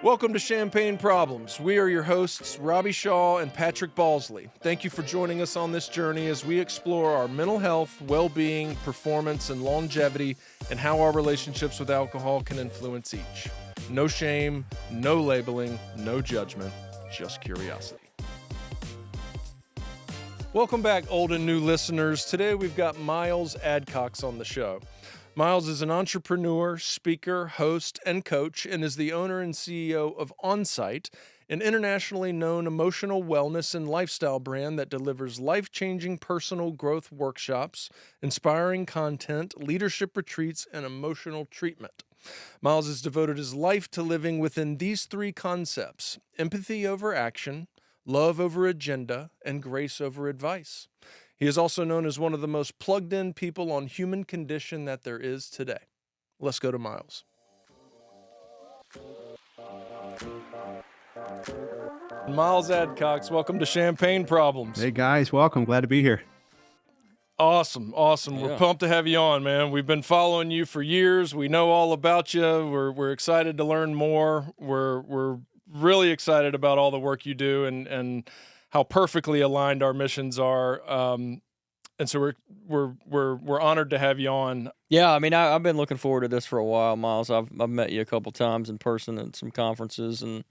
Welcome to Champagne Problems. We are your hosts, Robbie Shaw and Patrick Balsley. Thank you for joining us on this journey as we explore our mental health, well-being, performance, and longevity, and how our relationships with alcohol can influence each. No shame, no labeling, no judgment, just curiosity. Welcome back, old and new listeners. Today we've got Miles Adcox on the show. Miles is an entrepreneur, speaker, host, and coach, and is the owner and CEO of Onsite, an internationally known emotional wellness and lifestyle brand that delivers life-changing personal growth workshops, inspiring content, leadership retreats, and emotional treatment. Miles has devoted his life to living within these three concepts: empathy over action, love over agenda, and grace over advice. He is also known as one of the most plugged-in people on human condition that there is today. Let's go to Miles. Miles Adcox, welcome to Champagne Problems. Hey guys, welcome. Glad to be here. Awesome. Yeah. We're pumped to have you on, man. We've been following you for years. We know all about you. We're excited to learn more. We're really excited about all the work you do and how perfectly aligned our missions are. And so we're honored to have you on. Yeah, I mean, I've been looking forward to this for a while, Miles. I've met you a couple times in person at some conferences, and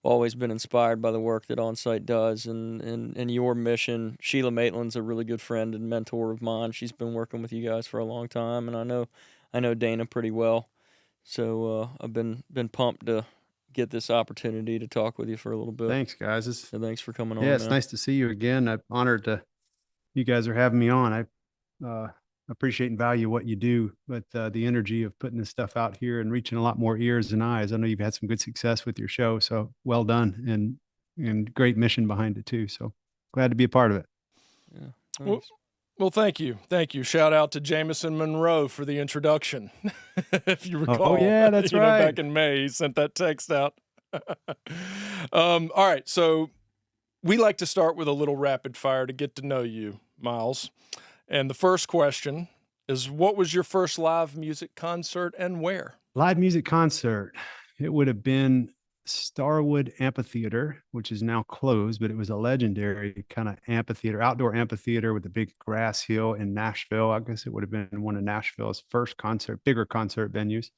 always been inspired by the work that Onsite does and your mission. Sheila Maitland's a really good friend and mentor of mine. She's been working with you guys for a long time, and I know Dana pretty well. So I've been pumped to get this opportunity to talk with you for a little bit. Thanks, guys. So thanks for coming on. Yeah, it's man. nice to see you again. I'm honored to you guys are having me on. I appreciate and value what you do, but the energy of putting this stuff out here and reaching a lot more ears and eyes. I know you've had some good success with your show, so well done, and great mission behind it too. So glad to be a part of it. Yeah. Well, thank you. Shout out to Jameson Monroe for the introduction. If you recall. Oh yeah, that's right. Back in May, he sent that text out. All right, so we like to start with a little rapid fire to get to know you, Miles. And the first question is, what was your first live music concert and where? Live music concert. It would have been Starwood Amphitheater, which is now closed, but it was a legendary kind of amphitheater, outdoor amphitheater with a big grass hill in Nashville. I guess it would have been one of Nashville's first bigger concert venues.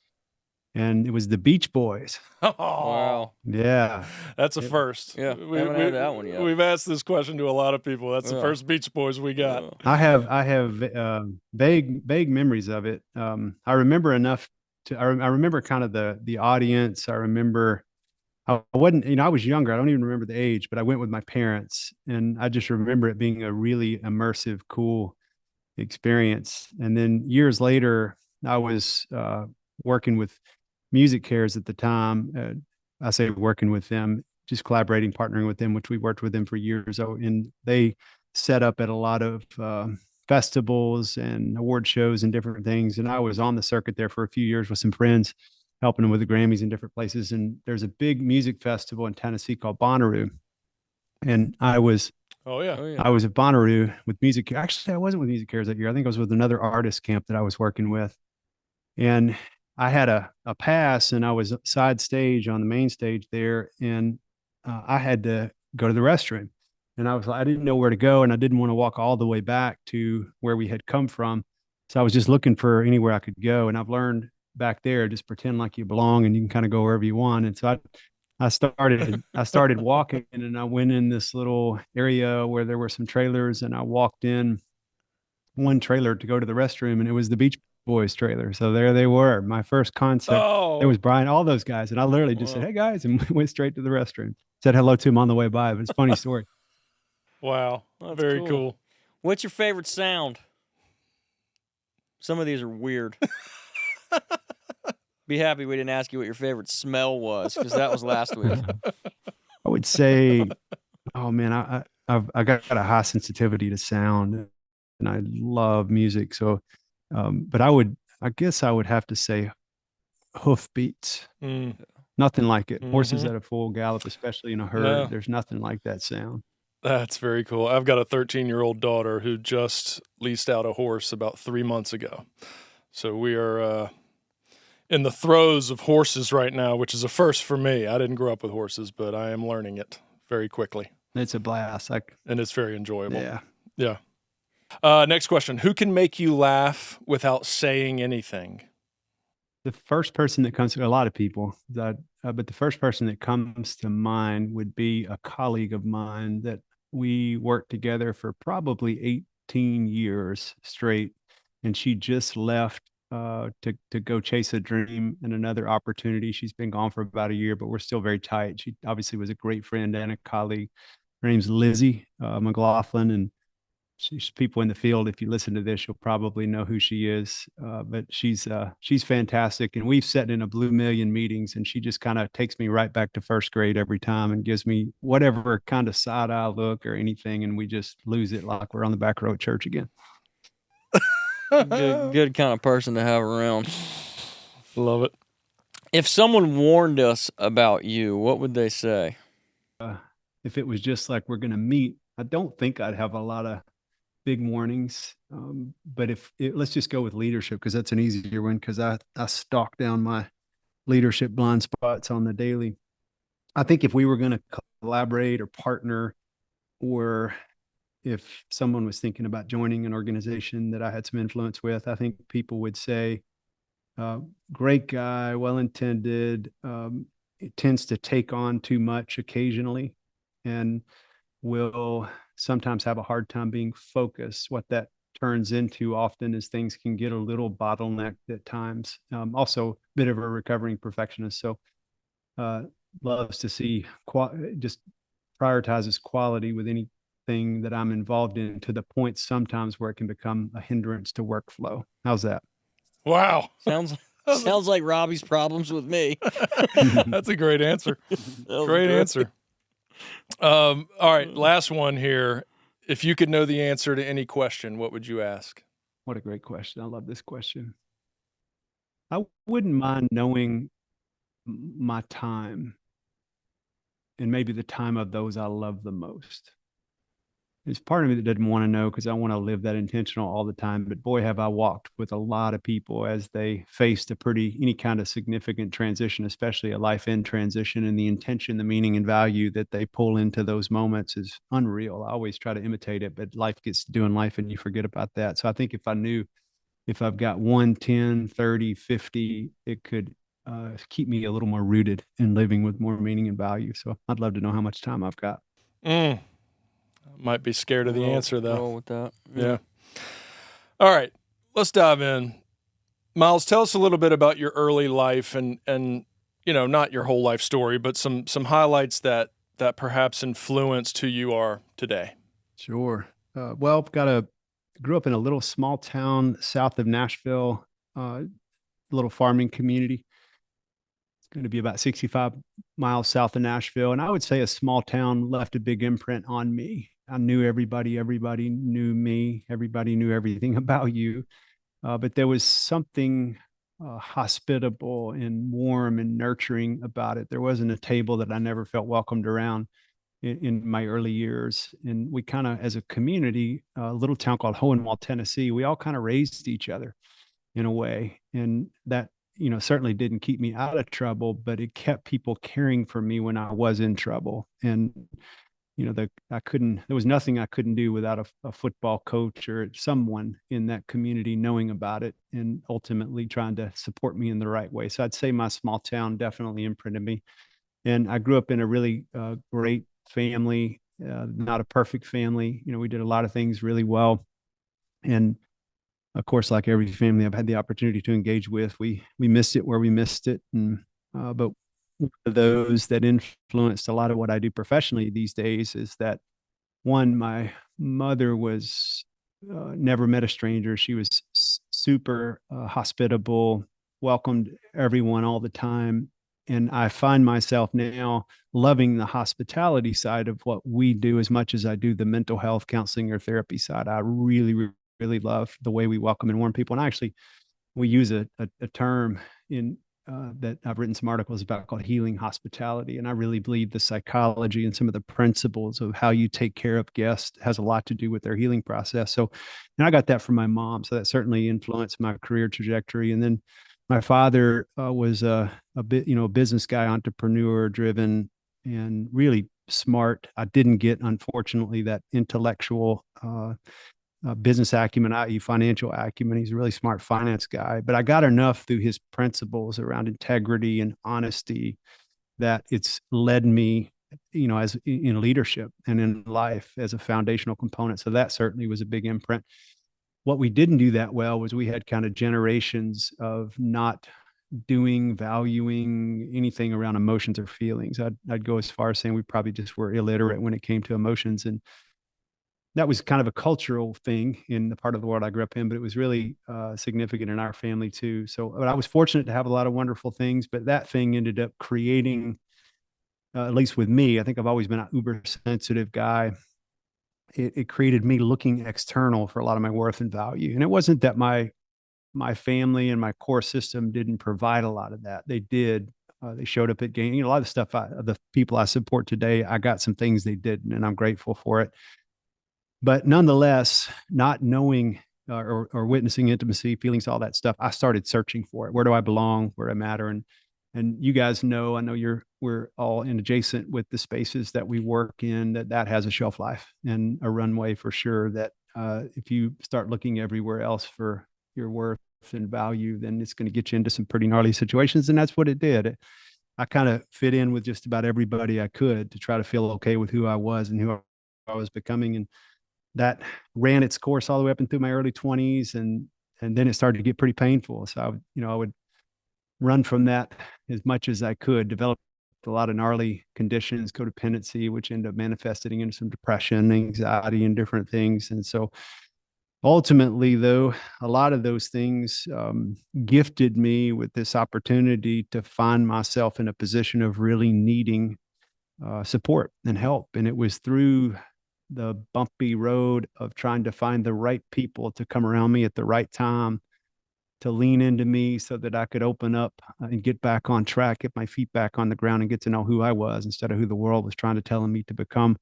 And it was the Beach Boys. Oh, Wow. Yeah. That's a first. Yeah, haven't had that one yet. We've asked this question to a lot of people. That's the first Beach Boys we got. I have vague memories of it. I remember enough I remember kind of the audience. I remember I wasn't, I was younger. I don't even remember the age, but I went with my parents, and I just remember it being a really immersive, cool experience. And then years later, I was working with Music Cares at the time. I say working with them, just collaborating, partnering with them, which we worked with them for years. And they set up at a lot of festivals and award shows and different things. And I was on the circuit there for a few years with some friends, helping them with the Grammys in different places. And there's a big music festival in Tennessee called Bonnaroo. And I was Oh yeah. I was at Bonnaroo with Music Care. Actually, I wasn't with Music Cares that year. I think I was with another artist camp that I was working with. And I had a pass, and I was side stage on the main stage there. And I had to go to the restroom. And I didn't know where to go, and I didn't want to walk all the way back to where we had come from. So I was just looking for anywhere I could go. And I've learned back there, just pretend like you belong and you can kind of go wherever you want. And so I started walking, and I went in this little area where there were some trailers, and I walked in one trailer to go to the restroom, and it was the Beach Boys trailer. So there they were, my first concert. Oh. There was Brian, all those guys. And I literally just said, "Hey guys," and went straight to the restroom. Said hello to them on the way by, but it's a funny story. Wow. That's Very cool. cool. What's your favorite sound? Some of these are weird. Be happy we didn't ask you what your favorite smell was, because that was last week. I would say, oh man, I got a high sensitivity to sound, and I love music. So, but I guess I would have to say hoof beats. Nothing like it. Horses at a full gallop, especially in a herd. Yeah. There's nothing like that sound. That's very cool. I've got a 13-year-old daughter who just leased out a horse about 3 months ago. So we are in the throes of horses right now, which is a first for me. I didn't grow up with horses, but I am learning it very quickly. It's a blast. And it's very enjoyable. Yeah. Yeah. Next question. Who can make you laugh without saying anything? The first person that comes to a lot of people, but the first person that comes to mind would be a colleague of mine that we worked together for probably 18 years straight. And she just left to go chase a dream and another opportunity. She's been gone for about a year, but we're still very tight. She obviously was a great friend and a colleague. Her name's Lizzie McLaughlin, and she's people in the field. If you listen to this, you'll probably know who she is. But she's fantastic, and we've sat in a Blue Million meetings, and she just kind of takes me right back to first grade every time, and gives me whatever kind of side eye look or anything, and we just lose it like we're on the back row at church again. Good kind of person to have around. Love it. If someone warned us about you, what would they say? If it was just like we're going to meet, I don't think I'd have a lot of big warnings. But let's just go with leadership, because that's an easier one, because I stalk down my leadership blind spots on the daily. I think if we were going to collaborate or partner, or if someone was thinking about joining an organization that I had some influence with, I think people would say, great guy, well-intended, it tends to take on too much occasionally, and will sometimes have a hard time being focused. What that turns into often is things can get a little bottlenecked at times. Also a bit of a recovering perfectionist. So loves to see just prioritizes quality with anything that I'm involved in, to the point sometimes where it can become a hindrance to workflow. How's that? Wow. Sounds like Robbie's problems with me. That's a great answer. Great answer. All right, last one here. If you could know the answer to any question, what would you ask? What a great question. I love this question. I wouldn't mind knowing my time, and maybe the time of those I love the most. There's part of me that doesn't want to know, because I want to live that intentional all the time. But boy, have I walked with a lot of people as they faced any kind of significant transition, especially a life end transition, and the intention, the meaning and value that they pull into those moments is unreal. I always try to imitate it, but life gets doing life and you forget about that. So I think if I knew if I've got 1, 10, 30, 50, it could keep me a little more rooted in living with more meaning and value. So I'd love to know how much time I've got. Might be scared of the answer, though. Roll with that. Yeah. All right, let's dive in. Miles, tell us a little bit about your early life, and not your whole life story, but some highlights that perhaps influenced who you are today. Sure. Well, grew up in a little small town south of Nashville, little farming community. It's going to be about 65 miles south of Nashville. And I would say a small town left a big imprint on me. I knew everybody knew me, everybody knew everything about you. But there was something hospitable and warm and nurturing about it. There wasn't a table that I never felt welcomed around in my early years. And we kind of, as a community, a little town called Hohenwald, Tennessee, we all kind of raised each other in a way. And that, certainly didn't keep me out of trouble, but it kept people caring for me when I was in trouble. And, there was nothing I couldn't do without a football coach or someone in that community knowing about it and ultimately trying to support me in the right way. So I'd say my small town definitely imprinted me. And I grew up in a really great family, not a perfect family. We did a lot of things really well. And of course, like every family I've had the opportunity to engage with, we missed it where we missed it. And, but one of those that influenced a lot of what I do professionally these days is that, one, my mother was never met a stranger. She was super hospitable, welcomed everyone all the time. And I find myself now loving the hospitality side of what we do as much as I do the mental health counseling or therapy side. I really, really love the way we welcome and warm people. And actually, we use a term in that I've written some articles about called Healing Hospitality. And I really believe the psychology and some of the principles of how you take care of guests has a lot to do with their healing process. So, and I got that from my mom. So that certainly influenced my career trajectory. And then my father was a bit, business guy, entrepreneur driven, and really smart. I didn't get, unfortunately, that intellectual business acumen, i.e., financial acumen. He's a really smart finance guy, but I got enough through his principles around integrity and honesty that it's led me, as in leadership and in life as a foundational component. So that certainly was a big imprint. What we didn't do that well was we had kind of generations of not valuing anything around emotions or feelings. I'd go as far as saying we probably just were illiterate when it came to emotions. And that was kind of a cultural thing in the part of the world I grew up in, but it was really significant in our family too. So but I was fortunate to have a lot of wonderful things, but that thing ended up creating, at least with me, I think I've always been an uber sensitive guy. It created me looking external for a lot of my worth and value. And it wasn't that my family and my core system didn't provide a lot of that. They did. They showed up at games. A lot of the stuff, the people I support today, I got some things they didn't, and I'm grateful for it. But nonetheless, not knowing or witnessing intimacy, feelings, all that stuff, I started searching for it. Where do I belong? Where I matter? And you guys know, I know we're all in adjacent with the spaces that we work in, that has a shelf life and a runway for sure. That if you start looking everywhere else for your worth and value, then it's going to get you into some pretty gnarly situations. And that's what it did. I kind of fit in with just about everybody I could to try to feel okay with who I was and who I was becoming. And that ran its course all the way up into my early 20s. And then it started to get pretty painful. So I would run from that as much as I could, develop a lot of gnarly conditions, codependency, which ended up manifesting into some depression, anxiety, and different things. And so ultimately, though, a lot of those things gifted me with this opportunity to find myself in a position of really needing support and help. And it was through the bumpy road of trying to find the right people to come around me at the right time, to lean into me so that I could open up and get back on track, get my feet back on the ground, and get to know who I was instead of who the world was trying to tell me to become.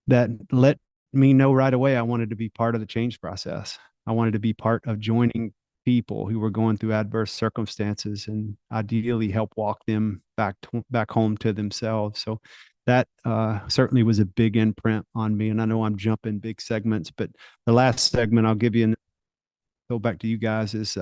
That let me know right away I wanted to be part of the change process. I wanted to be part of joining people who were going through adverse circumstances and ideally help walk them back home to themselves. So that certainly was a big imprint on me. And I know I'm jumping big segments, but the last segment I'll give you and go back to you guys is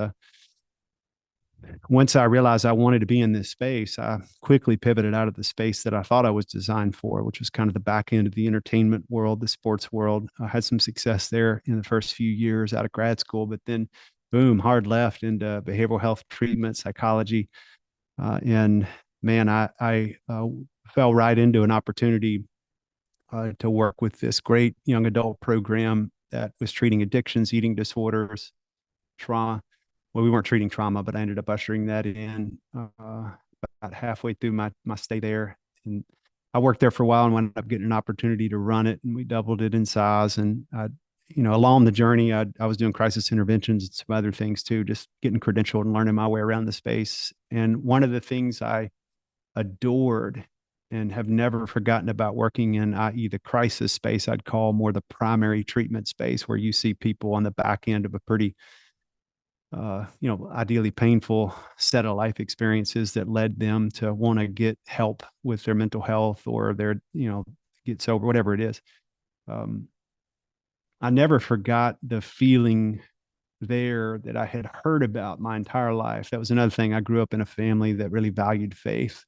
once I realized I wanted to be in this space, I quickly pivoted out of the space that I thought I was designed for, which was kind of the back end of the entertainment world, the sports world. I had some success there in the first few years out of grad school, but then boom, hard left into behavioral health treatment, psychology. And man, I fell right into an opportunity to work with this great young adult program that was treating addictions, eating disorders, trauma. Well, we weren't treating trauma, but I ended up ushering that in about halfway through my stay there. And I worked there for a while and wound up getting an opportunity to run it, and we doubled it in size. And along the journey, I was doing crisis interventions and some other things too, just getting credentialed and learning my way around the space. And one of the things I adored and have never forgotten about working in, i.e., the crisis space, I'd call more the primary treatment space, where you see people on the back end of a pretty ideally painful set of life experiences that led them to want to get help with their mental health or their, get sober, whatever it is. I never forgot the feeling there that I had heard about my entire life. That was another thing. I grew up in a family that really valued faith.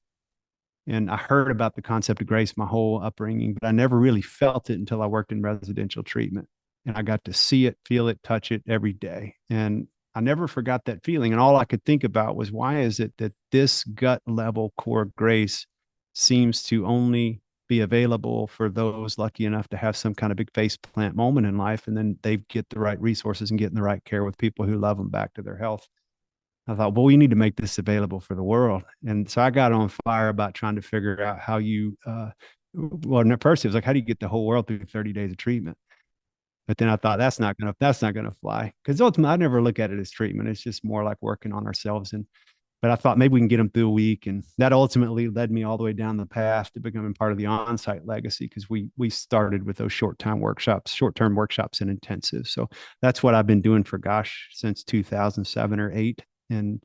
And I heard about the concept of grace my whole upbringing, but I never really felt it until I worked in residential treatment. And I got to see it, feel it, touch it every day. And I never forgot that feeling. And all I could think about was, why is it that this gut level core grace seems to only be available for those lucky enough to have some kind of big face plant moment in life, and then they get the right resources and get in the right care with people who love them back to their health. I thought, well, we need to make this available for the world. And so I got on fire about trying to figure out how you, at first it was like, how do you get the whole world through 30 days of treatment? But then I thought that's not gonna fly, because ultimately I never look at it as treatment. It's just more like working on ourselves. And but I thought maybe we can get them through a week. And that ultimately led me all the way down the path to becoming part of the Onsite legacy, because we started with those short-term workshops and intensives. So that's what I've been doing for, since 2007 or 8. And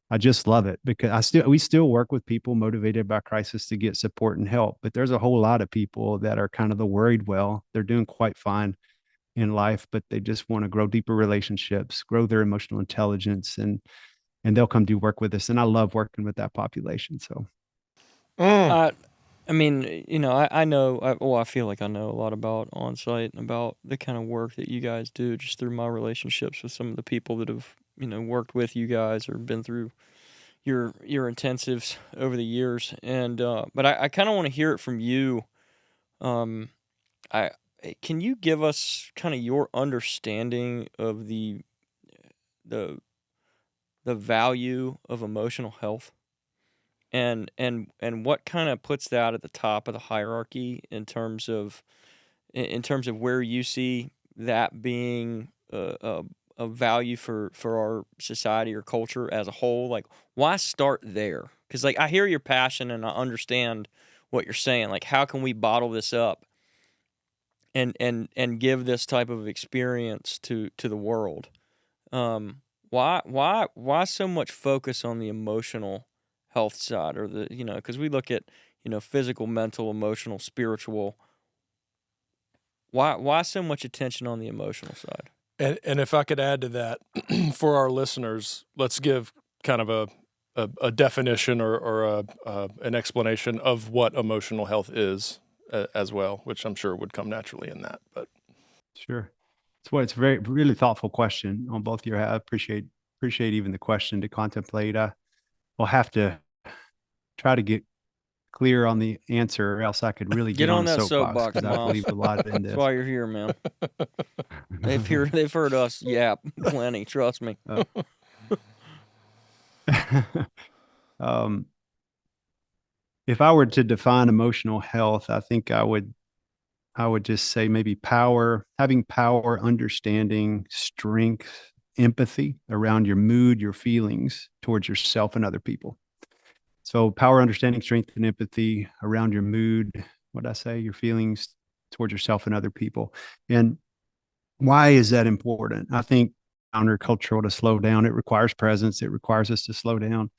I just love it, because we still work with people motivated by crisis to get support and help. But there's a whole lot of people that are kind of the worried well. They're doing quite fine in life, but they just want to grow deeper relationships, grow their emotional intelligence, and they'll come do work with us. And I love working with that population. So, I mean, I know, I feel like I know a lot about Onsite and about the kind of work that you guys do, just through my relationships with some of the people that have, worked with you guys or been through your intensives over the years. And, but I kind of want to hear it from you. Can you give us kind of your understanding of the value of emotional health, and what kind of puts that at the top of the hierarchy in terms of where you see that being a value for our society or culture as a whole? Like, why start there? Because, like, I hear your passion and I understand what you're saying. Like, how can we bottle this up and give this type of experience to the world? Why so much focus on the emotional health side, or because we look at, physical, mental, emotional, spiritual. Why so much attention on the emotional side? And if I could add to that for our listeners, let's give kind of a definition or an explanation of what emotional health is as well, which I'm sure would come naturally in that. But sure. It's a really thoughtful question on both your. I appreciate even the question to contemplate. We'll have to try to get clear on the answer, or else I could really get on a that soapbox, because I Miles. believe a lot in this. That's why you're here, man. They've heard us yap plenty. Trust me. If I were to define emotional health, I think I would just say maybe having power, understanding, strength, empathy around your mood, your feelings towards yourself and other people. So power, understanding, strength, and empathy around your mood, your feelings towards yourself and other people. And why is that important? I think countercultural to slow down. It requires presence. It requires us to slow down.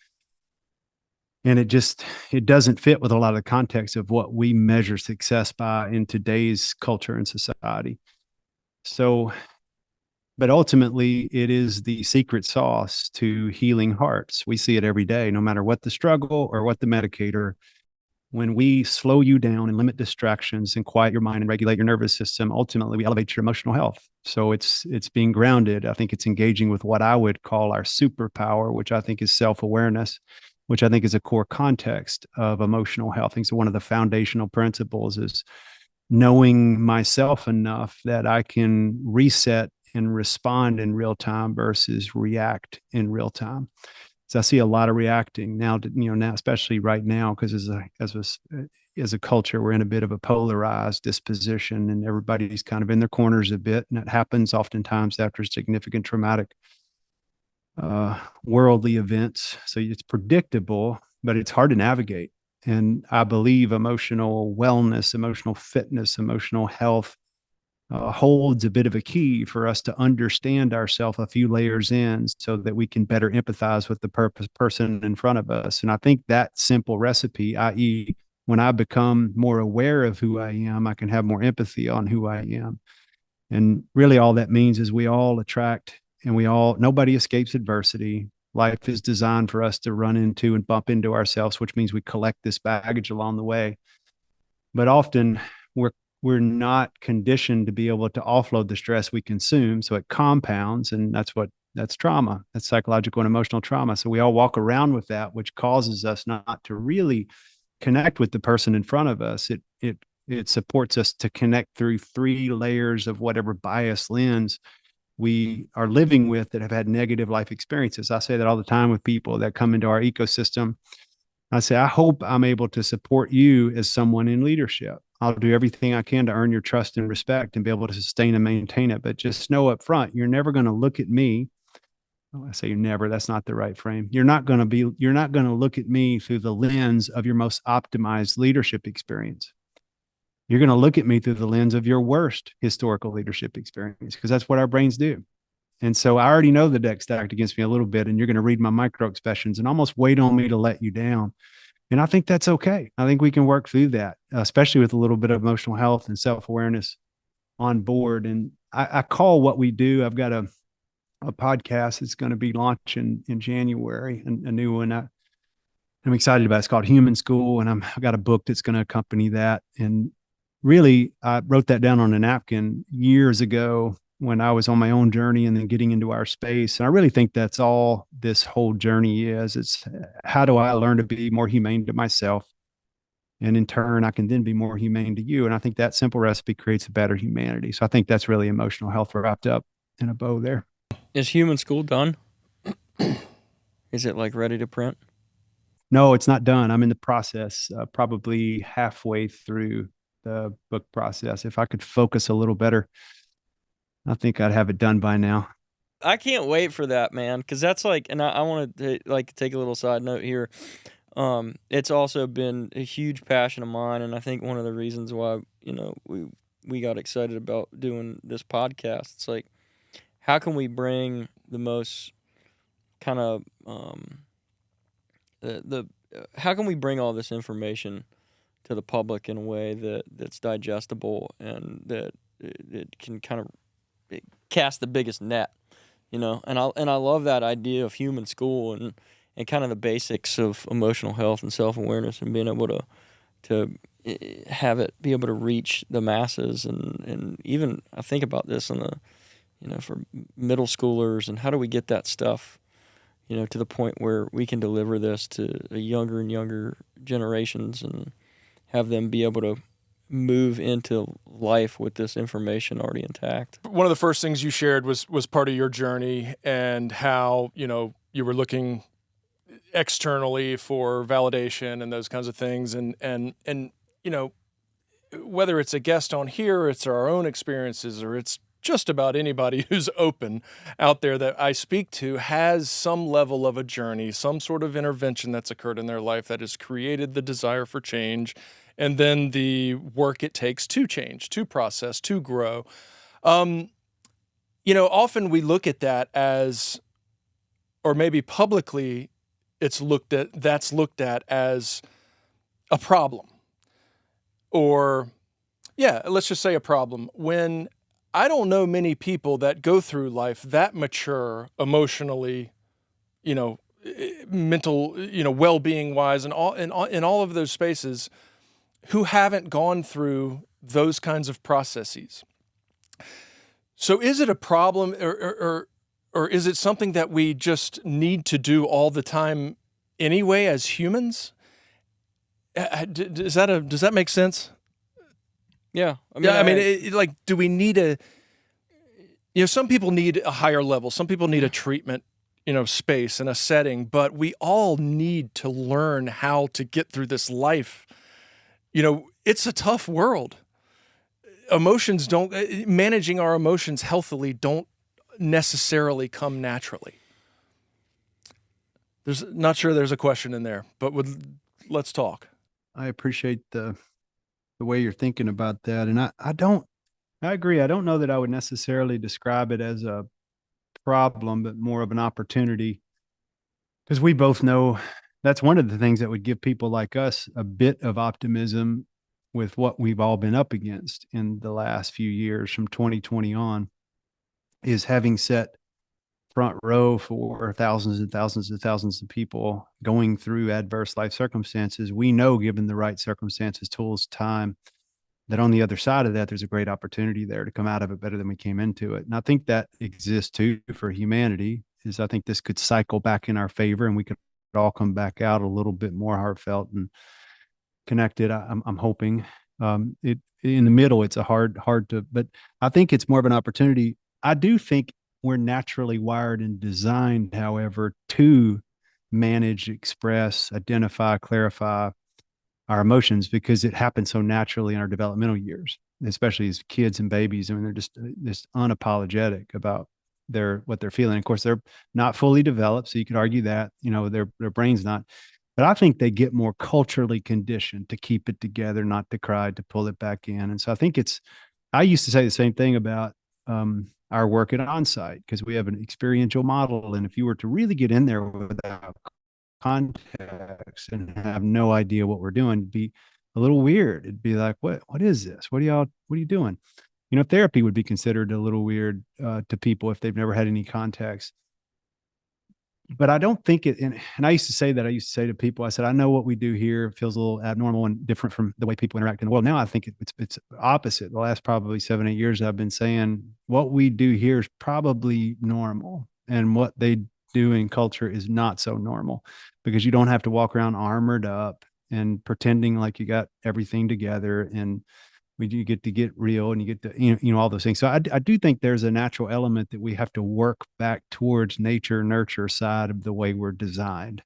And it doesn't fit with a lot of the context of what we measure success by in today's culture and society. So, but ultimately, it is the secret sauce to healing hearts. We see it every day, no matter what the struggle or what the medicator. When we slow you down and limit distractions and quiet your mind and regulate your nervous system, ultimately we elevate your emotional health. So it's being grounded. I think it's engaging with what I would call our superpower, which I think is self-awareness, which I think is a core context of emotional health. I think so one of the foundational principles is knowing myself enough that I can reset and respond in real time versus react in real time. So I see a lot of reacting now, especially right now, because as a culture, we're in a bit of a polarized disposition, and everybody's kind of in their corners a bit. And that happens oftentimes after significant traumatic worldly events. So it's predictable, but it's hard to navigate. And I believe emotional wellness, emotional fitness, emotional health holds a bit of a key for us to understand ourselves a few layers in, so that we can better empathize with the person in front of us. And I think that simple recipe, i.e., when I become more aware of who I am, I can have more empathy on who I am. And really all that means is we all attract, and nobody escapes adversity. Life is designed for us to run into and bump into ourselves, which means we collect this baggage along the way. But often we're not conditioned to be able to offload the stress we consume. So it compounds, and that's trauma. That's psychological and emotional trauma. So we all walk around with that, which causes us not to really connect with the person in front of us. It supports us to connect through 3 layers of whatever bias lens we are living with that have had negative life experiences. I say that all the time with people that come into our ecosystem. I say, I hope I'm able to support you as someone in leadership. I'll do everything I can to earn your trust and respect and be able to sustain and maintain it. But just know up front, you're never going to look at me I say never, that's not the right frame. You're not going to look at me through the lens of your most optimized leadership experience. You're going to look at me through the lens of your worst historical leadership experience, because that's what our brains do. And so I already know the deck stacked against me a little bit, and you're going to read my micro expressions and almost wait on me to let you down. And I think that's okay. I think we can work through that, especially with a little bit of emotional health and self-awareness on board. And I call what we do, I've got a podcast that's going to be launching in January, a new one I'm excited about. It's called Human School, and I've got a book that's going to accompany that. And really, I wrote that down on a napkin years ago when I was on my own journey and then getting into our space. And I really think that's all this whole journey is. It's how do I learn to be more humane to myself? And in turn, I can then be more humane to you. And I think that simple recipe creates a better humanity. So I think that's really emotional health wrapped up in a bow there. Is Human School done? Is it like ready to print? No, it's not done. I'm in the process, probably halfway through the book process. If I could focus a little better, I think I'd have it done by now. I can't wait for that, man, because that's like, and I want to like take a little side note here. It's also been a huge passion of mine, and I think one of the reasons why we got excited about doing this podcast. It's like, how can we bring the most kind of how can we bring all this information to the public in a way that's digestible and that it can kind of cast the biggest net, and I love that idea of Human School and kind of the basics of emotional health and self-awareness and being able to have it be able to reach the masses and even I think about this in the for middle schoolers, and how do we get that stuff to the point where we can deliver this to younger and younger generations and have them be able to move into life with this information already intact. One of the first things you shared was part of your journey and how, you were looking externally for validation and those kinds of things. And whether it's a guest on here, it's our own experiences, or it's just about anybody who's open out there that I speak to has some level of a journey, some sort of intervention that's occurred in their life that has created the desire for change, and then the work it takes to change, to process, to grow. Often we look at that as, or maybe publicly that's looked at as a problem. Or, let's just say a problem. When I don't know many people that go through life that mature emotionally, mental, well-being wise, and all in all of those spaces, who haven't gone through those kinds of processes. So is it a problem, or is it something that we just need to do all the time anyway as humans? Does that make sense? Yeah. Do we need some people need a higher level. Some people need a treatment, space and a setting, but we all need to learn how to get through this life. It's a tough world. Managing our emotions healthily don't necessarily come naturally. Not sure there's a question in there, but let's talk. I appreciate the way you're thinking about that. And I agree. I don't know that I would necessarily describe it as a problem, but more of an opportunity, because we both know that's one of the things that would give people like us a bit of optimism with what we've all been up against in the last few years from 2020 on, is having set front row for thousands and thousands and thousands of people going through adverse life circumstances. We know, given the right circumstances, tools, time, that on the other side of that, there's a great opportunity there to come out of it better than we came into it. And I think that exists too for humanity. I think this could cycle back in our favor, and we could all come back out a little bit more heartfelt and connected. I'm hoping. In the middle, it's a hard to, but I think it's more of an opportunity. I do think we're naturally wired and designed, however, to manage, express, identify, clarify our emotions, because it happens so naturally in our developmental years, especially as kids and babies. I mean, they're just unapologetic about what they're feeling. Of course, they're not fully developed, so you could argue that, their brain's not. But I think they get more culturally conditioned to keep it together, not to cry, to pull it back in. And so I think I used to say the same thing about our work at Onsite, because we have an experiential model. And if you were to really get in there without context and have no idea what we're doing, it'd be a little weird. It'd be like, what is this? What are you doing? Therapy would be considered a little weird to people if they've never had any context. But I don't think it, and I used to say to people, I said, I know what we do here feels a little abnormal and different from the way people interact in the world. Now I think it's opposite. The last probably 7-8 years, I've been saying what we do here is probably normal, and what they do in culture is not so normal, because you don't have to walk around armored up and pretending like you got everything together, and you get to get real, and you get to, all those things. So I do think there's a natural element that we have to work back towards nature, nurture side of the way we're designed,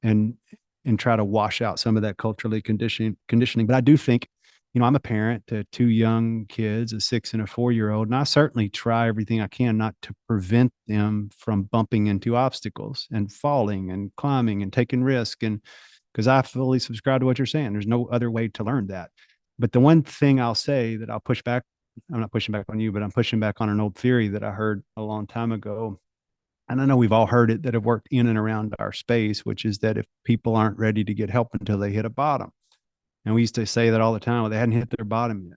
and try to wash out some of that culturally conditioning. But I do think, I'm a parent to 2 young kids, a 6 and a 4-year-old, and I certainly try everything I can not to prevent them from bumping into obstacles and falling and climbing and taking risk. And because I fully subscribe to what you're saying, there's no other way to learn that. But the one thing I'll say that I'll push back, I'm not pushing back on you, but I'm pushing back on an old theory that I heard a long time ago. And I know we've all heard it that have worked in and around our space, which is that if people aren't ready to get help until they hit a bottom. And we used to say that all the time. Well, they hadn't hit their bottom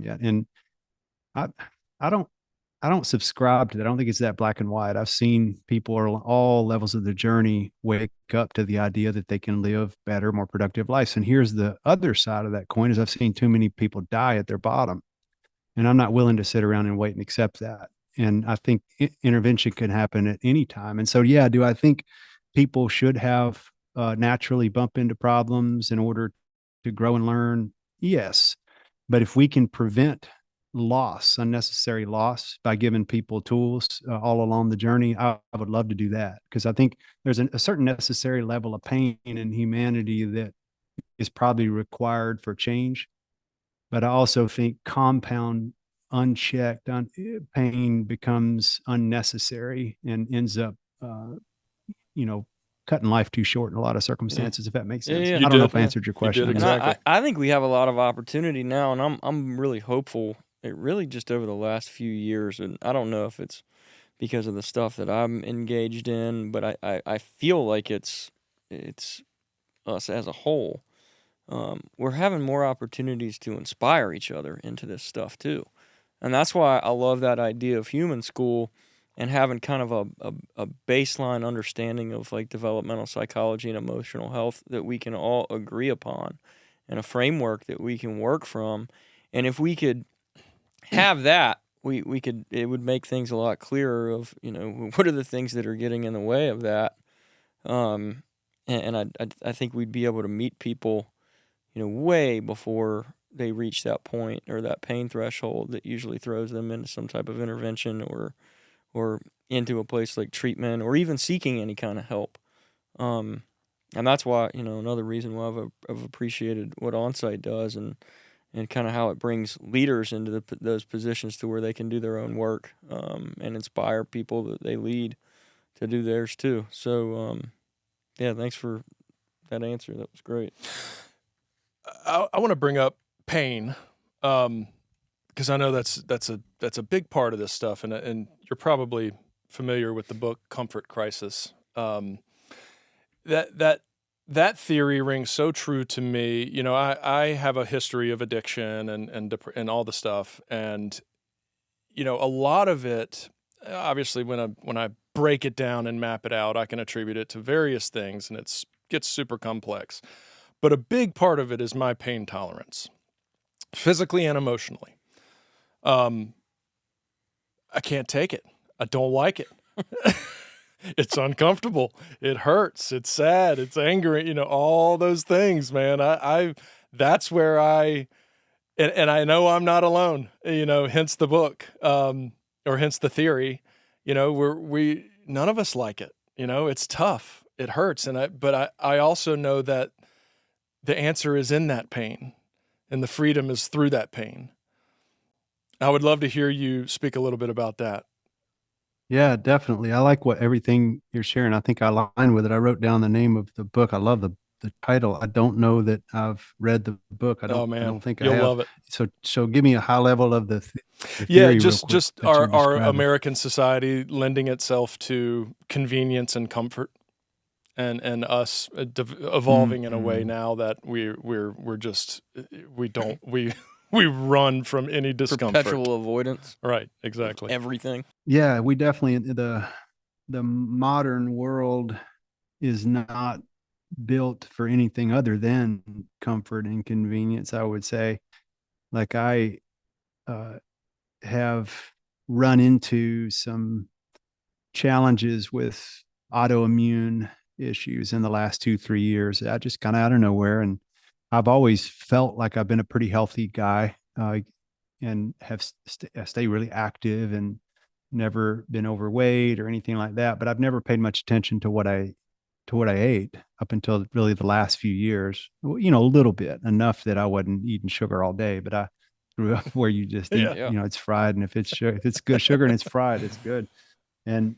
yet. And I don't subscribe to that. I don't think it's that black and white. I've seen people at all levels of the journey wake up to the idea that they can live better, more productive lives. And here's the other side of that coin: is I've seen too many people die at their bottom, and I'm not willing to sit around and wait and accept that. And I think intervention can happen at any time. And so, yeah, do I think people should have naturally bump into problems in order to grow and learn? Yes. But if we can prevent unnecessary loss, by giving people tools all along the journey, I would love to do that, because I think there's a certain necessary level of pain in humanity that is probably required for change. But I also think compound, unchecked pain becomes unnecessary and ends up, cutting life too short in a lot of circumstances, if that makes sense. Yeah. I don't know if I answered your question. Exactly. And I think we have a lot of opportunity now, and I'm really hopeful. It really just over the last few years, and I don't know if it's because of the stuff that I'm engaged in, but I feel like it's us as a whole. We're having more opportunities to inspire each other into this stuff too. And that's why I love that idea of human school and having kind of a baseline understanding of like developmental psychology and emotional health that we can all agree upon, and a framework that we can work from. And if we could have that, it would make things a lot clearer of, what are the things that are getting in the way of that. And I think we'd be able to meet people, way before they reach that point or that pain threshold that usually throws them into some type of intervention or into a place like treatment or even seeking any kind of help. And that's why, another reason why I've appreciated what Onsite does and kind of how it brings leaders into those positions to where they can do their own work and inspire people that they lead to do theirs too. So, yeah, thanks for that answer. That was great. I want to bring up pain, because I know that's a big part of this stuff, and you're probably familiar with the book Comfort Crisis. That theory rings so true to me. I have a history of addiction and all the stuff, and a lot of it, obviously, when I break it down and map it out, I can attribute it to various things, and it gets super complex. But a big part of it is my pain tolerance, physically and emotionally. I can't take it. I don't like it. It's uncomfortable. It hurts. It's sad. It's angry. All those things, man. That's where and I know I'm not alone, hence the book, or hence the theory, none of us like it. It's tough. It hurts. But I also know that the answer is in that pain, and the freedom is through that pain. I would love to hear you speak a little bit about that. Yeah, definitely. I like everything you're sharing. I think I align with it. I wrote down the name of the book. I love the title. I don't know that I've read the book. I Oh don't man, think I you'll have. love it. So give me a high level of the Yeah, theory real quick just that you're our describing. American society lending itself to convenience and comfort, and us evolving in a way Mm. now that we're just we don't we we run from any discomfort. Perpetual avoidance. Right, exactly. Everything. Yeah, we definitely the modern world is not built for anything other than comfort and convenience, I would say. Like I uh, have run into some challenges with autoimmune issues in the last 2, 3 years. I just kind of out of nowhere. And I've always felt like I've been a pretty healthy guy and have stay really active and never been overweight or anything like that. But I've never paid much attention to what I ate up until really the last few years. You know, a little bit, enough that I wasn't eating sugar all day. But I grew up where you just eat, Yeah. you know, it's fried, and if it's good sugar and it's fried, it's good. And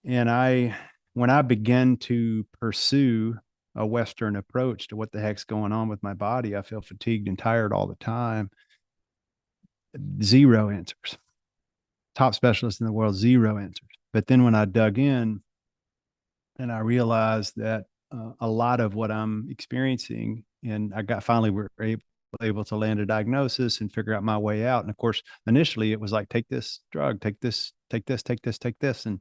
I when I began to pursue a Western approach to what the heck's going on with my body, I feel fatigued and tired all the time. Zero answers. Top specialist in the world, zero answers. But then when I dug in and I realized that a lot of what I'm experiencing, and I finally were able to land a diagnosis and figure out my way out. And of course, initially it was like, take this drug, take this, take this, take this, take this. And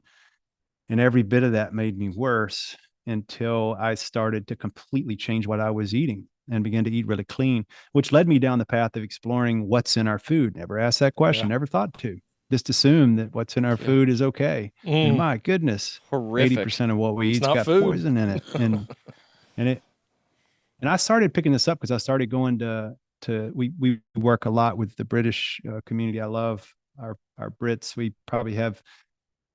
every bit of that made me worse until I started to completely change what I was eating and began to eat really clean, which led me down the path of exploring what's in our food. Never asked that question, Yeah. never thought to. Just assume that what's in our food is okay. And my goodness, Horrific. 80% of what we It's eat's not got food. poison in it. And I started picking this up because I started going to we work a lot with the British community. I love our Brits. We probably have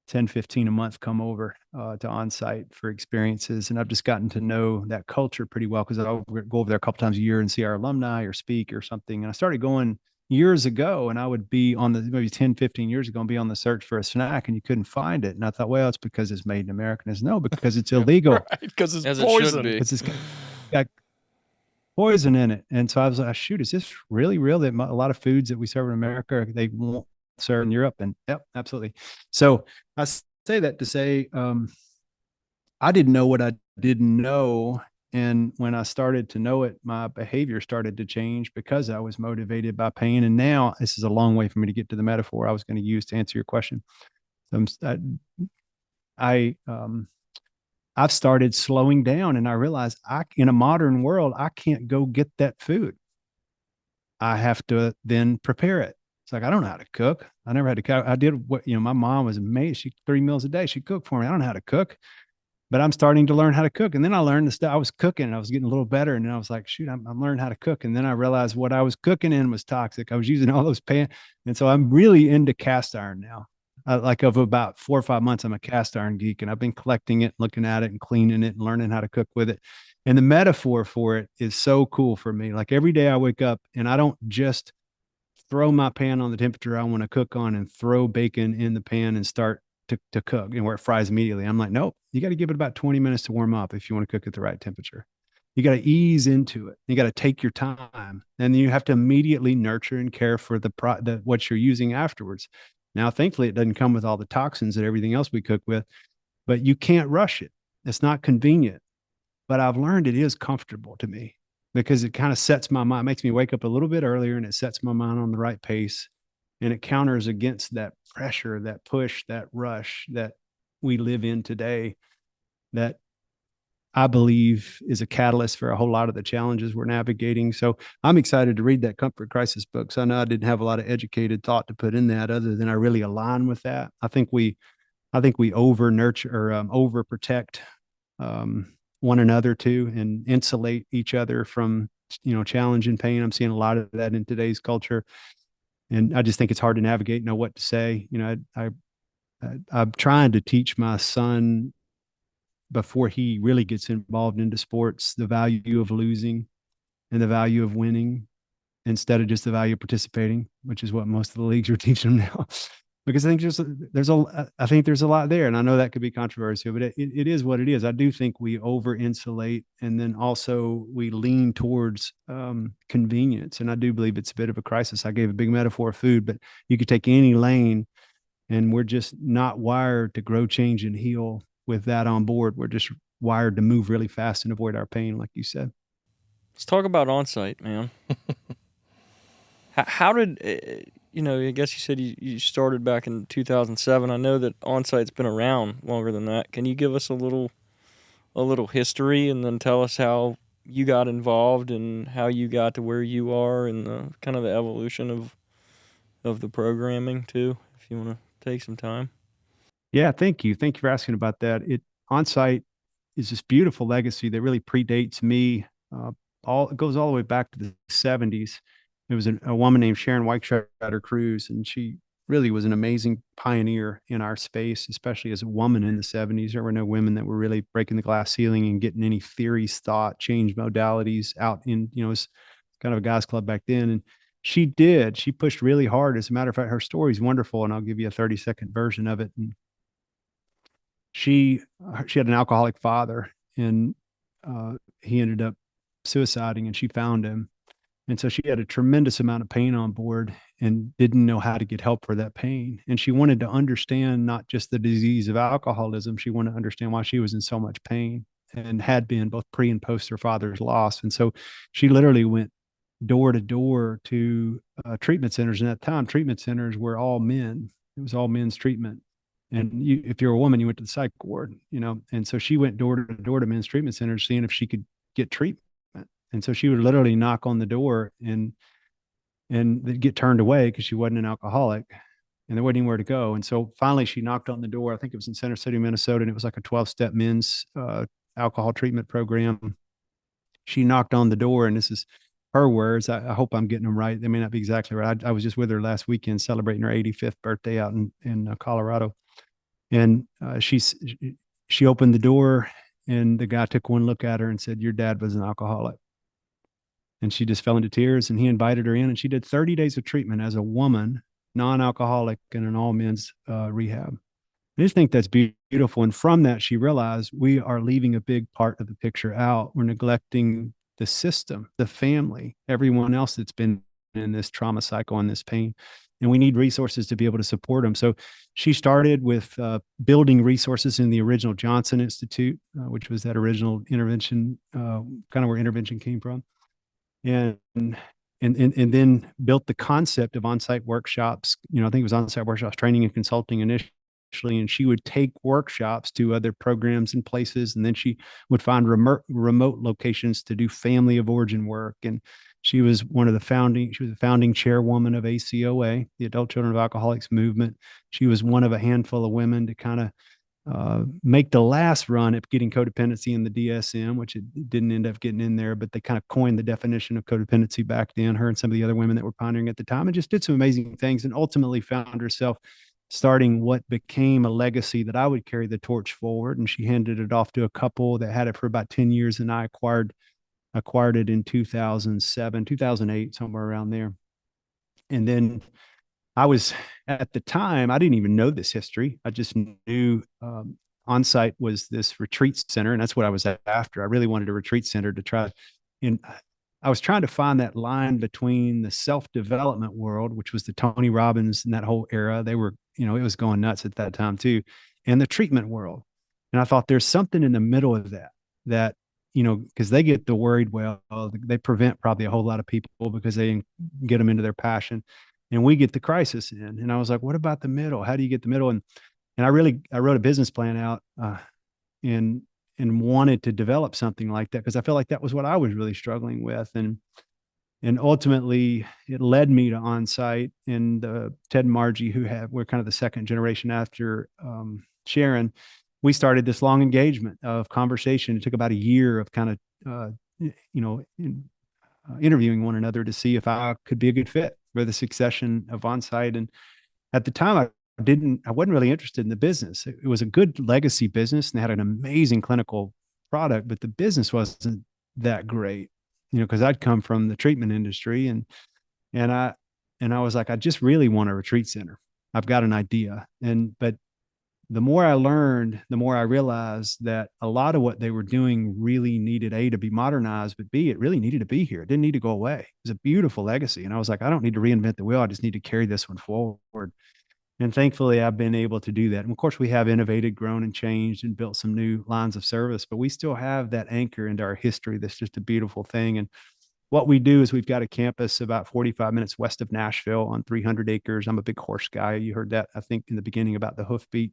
10, 15 a month come over to Onsite for experiences. And I've just gotten to know that culture pretty well because I'll go over there a couple times a year and see our alumni or speak or something. And I started going years ago, and I would be on the maybe 10, 15 years ago and be on the search for a snack, and you couldn't find it. And I thought, well, it's because it's made in America. And it's no, because it's illegal. Right, because it's As it should poison. be. Because it's got poison in it. And so I was like, shoot, is this really real that a lot of foods that we serve in America, they won't serve in Europe? And yep, absolutely. So I say that to say, I didn't know what I didn't know. And when I started to know it, my behavior started to change because I was motivated by pain. And now this is a long way for me to get to the metaphor I was going to use to answer your question. I've started slowing down, and I realized in a modern world, I can't go get that food. I have to then prepare it. It's like, I don't know how to cook. I never had to cook. I did what, my mom was amazing. She 3 meals a day. She cooked for me. I don't know how to cook, but I'm starting to learn how to cook. And then I learned the stuff I was cooking, and I was getting a little better. And then I was like, shoot, I'm learning how to cook. And then I realized what I was cooking in was toxic. I was using all those pan. And so I'm really into cast iron now. Like of about 4 or 5 months, I'm a cast iron geek, and I've been collecting it, looking at it and cleaning it and learning how to cook with it. And the metaphor for it is so cool for me. Like every day I wake up and I don't just throw my pan on the temperature I want to cook on and throw bacon in the pan and start to cook and where it fries immediately. I'm like, nope, you got to give it about 20 minutes to warm up if you want to cook at the right temperature. You got to ease into it. You got to take your time, and you have to immediately nurture and care for what you're using afterwards. Now, thankfully, it doesn't come with all the toxins that everything else we cook with, but you can't rush it. It's not convenient, but I've learned it is comfortable to me because it kind of sets my mind, makes me wake up a little bit earlier, and it sets my mind on the right pace. And it counters against that pressure, that push, that rush that we live in today, that I believe is a catalyst for a whole lot of the challenges we're navigating. So I'm excited to read that Comfort Crisis book. So I know I didn't have a lot of educated thought to put in that other than I really align with that. I think we over nurture or over protect one another too, and insulate each other from, challenge and pain. I'm seeing a lot of that in today's culture. And I just think it's hard to navigate, know what to say. I'm trying to teach my son before he really gets involved into sports, the value of losing and the value of winning instead of just the value of participating, which is what most of the leagues are teaching them now. because I think I think there's a lot there, and I know that could be controversial, but it is what it is. I do think we over insulate, and then also we lean towards convenience, and I do believe it's a bit of a crisis. I gave a big metaphor of food, but you could take any lane, and we're just not wired to grow, change, and heal with that on board. We're just wired to move really fast and avoid our pain, like you said. Let's talk about Onsite, man. How did I guess you said you started back in 2007. I know that Onsite's been around longer than that. Can you give us a little history, and then tell us how you got involved and how you got to where you are, and the kind of the evolution of the programming too, if you want to take some time? Yeah, thank you. Thank you for asking about that. Onsite is this beautiful legacy that really predates me. It goes all the way back to the 70s. It was a woman named Sharon Weichstrider Cruz, and she really was an amazing pioneer in our space, especially as a woman in the 70s. There were no women that were really breaking the glass ceiling and getting any theories, thought, change modalities out in, it was kind of a guys club back then. And she did. She pushed really hard. As a matter of fact, her story is wonderful, and I'll give you a 30-second version of it. And she had an alcoholic father, and he ended up suiciding, and she found him. And so she had a tremendous amount of pain on board and didn't know how to get help for that pain. And she wanted to understand not just the disease of alcoholism, she wanted to understand why she was in so much pain, and had been both pre and post her father's loss. And so she literally went door to door to treatment centers. And at that time, treatment centers were all men. It was all men's treatment. And if you're a woman, you went to the psych ward, And so she went door to door to men's treatment centers, seeing if she could get treatment. And so she would literally knock on the door and get turned away because she wasn't an alcoholic, and there wasn't anywhere to go. And so finally she knocked on the door. I think it was in Center City, Minnesota, and it was like a 12-step men's alcohol treatment program. She knocked on the door, and this is her words. I hope I'm getting them right. They may not be exactly right. I was just with her last weekend celebrating her 85th birthday out in Colorado. And she opened the door, and the guy took one look at her and said, "Your dad was an alcoholic." And she just fell into tears, and he invited her in, and she did 30 days of treatment as a woman, non-alcoholic, in an all men's rehab. I just think that's beautiful. And from that, she realized we are leaving a big part of the picture out. We're neglecting the system, the family, everyone else that's been in this trauma cycle and this pain. And we need resources to be able to support them. So she started with building resources in the original Johnson Institute, which was that original intervention, kind of where intervention came from. And then built the concept of on-site workshops. I think it was on-site workshops, training and consulting initially. And she would take workshops to other programs and places, and then she would find remote locations to do family of origin work. And she was a founding chairwoman of ACOA, the Adult Children of Alcoholics movement. She was one of a handful of women to kind of make the last run at getting codependency in the DSM, which it didn't end up getting in there, but they kind of coined the definition of codependency back then, her and some of the other women that were pioneering at the time, and just did some amazing things, and ultimately found herself starting what became a legacy that I would carry the torch forward. And she handed it off to a couple that had it for about 10 years. And I acquired it in 2007, 2008, somewhere around there. And then I was, at the time, I didn't even know this history. I just knew Onsite was this retreat center, and that's what I was after. I really wanted a retreat center to try. And I was trying to find that line between the self-development world, which was the Tony Robbins and that whole era. They were, it was going nuts at that time too, and the treatment world. And I thought there's something in the middle of that, because they get the worried, well, they prevent probably a whole lot of people because they get them into their passion. And we get the crisis in. And I was like, what about the middle? How do you get the middle? And I wrote a business plan out and wanted to develop something like that, because I felt like that was what I was really struggling with. And ultimately it led me to Onsite, and Ted and Margie, we're kind of the second generation after Sharon. We started this long engagement of conversation. It took about a year of kind of, interviewing one another to see if I could be a good fit for the succession of Onsite. And at the time, I wasn't really interested in the business. It was a good legacy business, and they had an amazing clinical product, but the business wasn't that great, because I'd come from the treatment industry, and I was like, I just really want a retreat center. I've got an idea. But the more I learned, the more I realized that a lot of what they were doing really needed A, to be modernized, but B, it really needed to be here. It didn't need to go away. It was a beautiful legacy. And I was like, I don't need to reinvent the wheel. I just need to carry this one forward. And thankfully, I've been able to do that. And of course, we have innovated, grown, and changed and built some new lines of service, but we still have that anchor into our history. That's just a beautiful thing. And what we do is we've got a campus about 45 minutes west of Nashville on 300 acres. I'm a big horse guy. You heard that, I think, in the beginning about the hoofbeat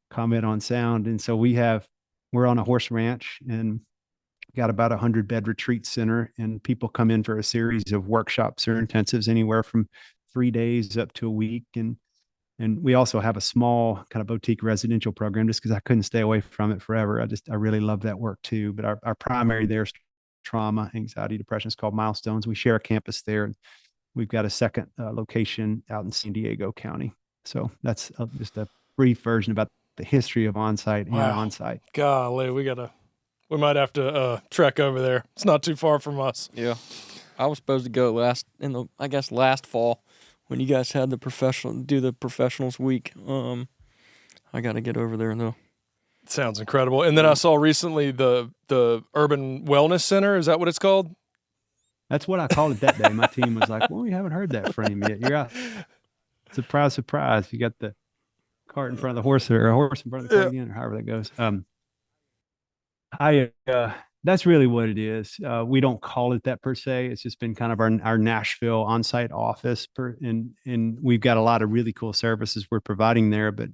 comment on sound. And so we're on a horse ranch and got about 100-bed retreat center, and people come in for a series of workshops or intensives anywhere from 3 days up to a week. And we also have a small kind of boutique residential program just because I couldn't stay away from it forever. I really love that work too. But our primary there is trauma, anxiety, depression. It's called Milestones. We share a campus there. We've got a second location out in San Diego County. So that's just a brief version about the history of Onsite and Onsite. Golly, we might have to trek over there. It's not too far from us. Yeah. I was supposed to go last fall when you guys had the professionals week. I got to get over there though. Sounds incredible. And then I saw recently the Urban Wellness Center. Is that what it's called? That's what I called it that day. My team was like, well, we haven't heard that from him yet. You're out. Surprise, surprise. You got the cart in front of the horse, or a horse in front of the cart again, or however that goes. That's really what it is. We don't call it that per se. It's just been kind of our Nashville on-site office, and we've got a lot of really cool services we're providing there. But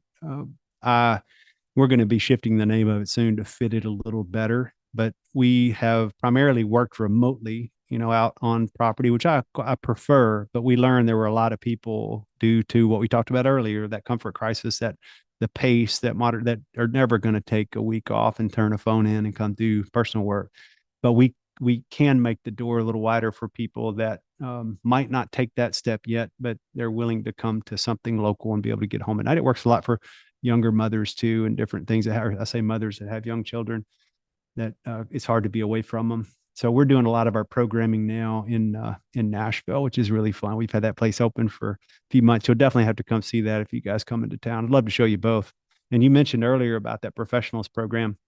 we're going to be shifting the name of it soon to fit it a little better. But we have primarily worked remotely, out on property, which I prefer. But we learned there were a lot of people, due to what we talked about earlier, that comfort crisis, that the pace that are never going to take a week off and turn a phone in and come do personal work. But we can make the door a little wider for people that might not take that step yet, but they're willing to come to something local and be able to get home at night. It works a lot for younger mothers too, and different things I say mothers that have young children that it's hard to be away from them. So we're doing a lot of our programming now in Nashville, which is really fun. We've had that place open for a few months. You'll definitely have to come see that if you guys come into town. I'd love to show you both. And you mentioned earlier about that professionals program.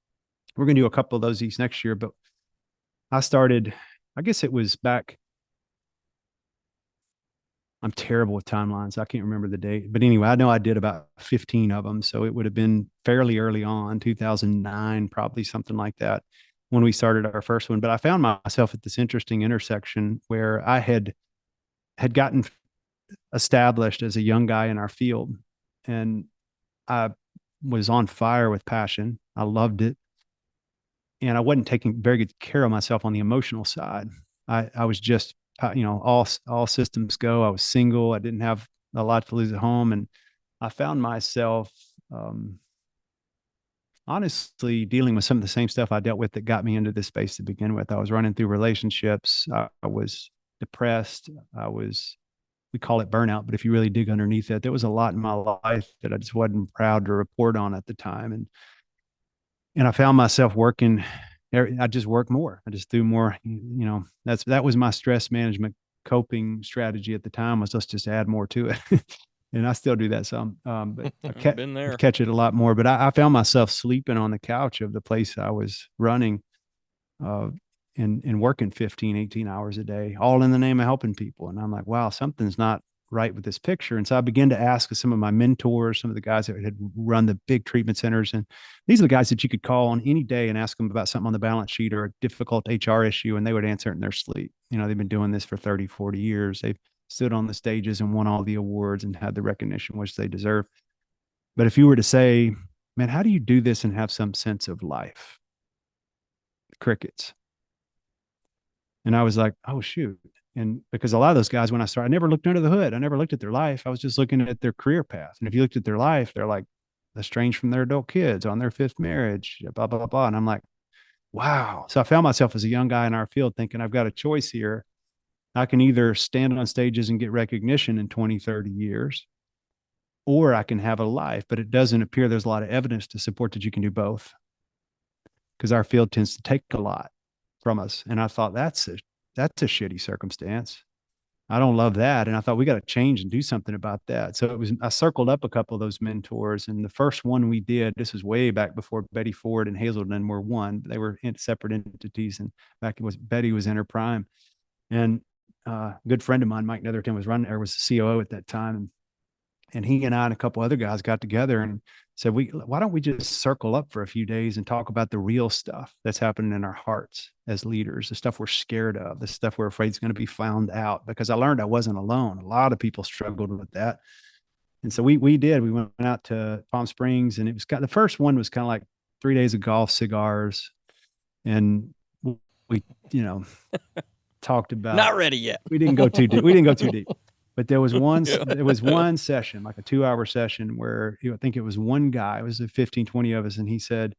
We're going to do a couple of those each next year, but I started, I guess it was back. I'm terrible with timelines. I can't remember the date, but anyway, I know I did about 15 of them. So it would have been fairly early on, 2009, probably something like that, when we started our first one. But I found myself at this interesting intersection where I had gotten established as a young guy in our field, and I was on fire with passion. I loved it. And I wasn't taking very good care of myself on the emotional side. I was just, all systems go. I was single. I didn't have a lot to lose at home. And I found myself, honestly dealing with some of the same stuff I dealt with that got me into this space to begin with. I was running through relationships. I was depressed. We call it burnout, but if you really dig underneath it, there was a lot in my life that I just wasn't proud to report on at the time. And I found myself working. I just worked more. I just do more, that was my stress management coping strategy at the time, was let's just add more to it. And I still do that some, but I catch it a lot more. But I found myself sleeping on the couch of the place I was running, and working 15, 18 hours a day, all in the name of helping people. And I'm like, wow, something's not right with this picture. And so I began to ask some of my mentors, some of the guys that had run the big treatment centers. And these are the guys that you could call on any day and ask them about something on the balance sheet or a difficult HR issue, and they would answer it in their sleep. They've been doing this for 30, 40 years. They've stood on the stages and won all the awards and had the recognition which they deserve. But if you were to say, man, how do you do this and have some sense of life? Crickets. And I was like, oh, shoot. And because a lot of those guys, when I started, I never looked under the hood. I never looked at their life. I was just looking at their career path. And if you looked at their life, they're like estranged from their adult kids, on their fifth marriage, blah, blah, blah. And I'm like, wow. So I found myself as a young guy in our field thinking, I've got a choice here. I can either stand on stages and get recognition in 20, 30 years, or I can have a life. But it doesn't appear there's a lot of evidence to support that you can do both, because our field tends to take a lot from us. And I thought, that's a shitty circumstance. I don't love that. And I thought we got to change and do something about that. So I circled up a couple of those mentors. And the first one we did, this was way back before Betty Ford and Hazelden were one. They were in separate entities. And back Betty was in her prime. And a good friend of mine, Mike Netherton, was the COO at that time. And he and I and a couple other guys got together and said, why don't we just circle up for a few days and talk about the real stuff that's happening in our hearts as leaders, the stuff we're scared of, the stuff we're afraid is going to be found out. Because I learned I wasn't alone. A lot of people struggled with that. And so we went out to Palm Springs, and the first one was kind of like 3 days of golf, cigars. And we, talked about, Not ready yet. We didn't go too deep. But there was one session, like a 2-hour session where I think it was one guy, it was 15, 20 of us. And he said,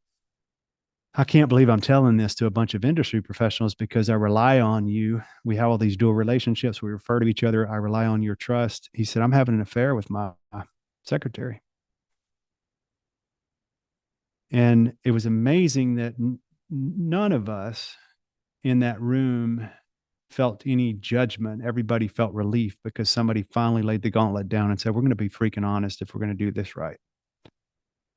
I can't believe I'm telling this to a bunch of industry professionals because I rely on you. We have all these dual relationships. We refer to each other. I rely on your trust. He said, I'm having an affair with my secretary. And it was amazing that none of us in that room felt any judgment. Everybody felt relief because somebody finally laid the gauntlet down and said, we're going to be freaking honest if we're going to do this right.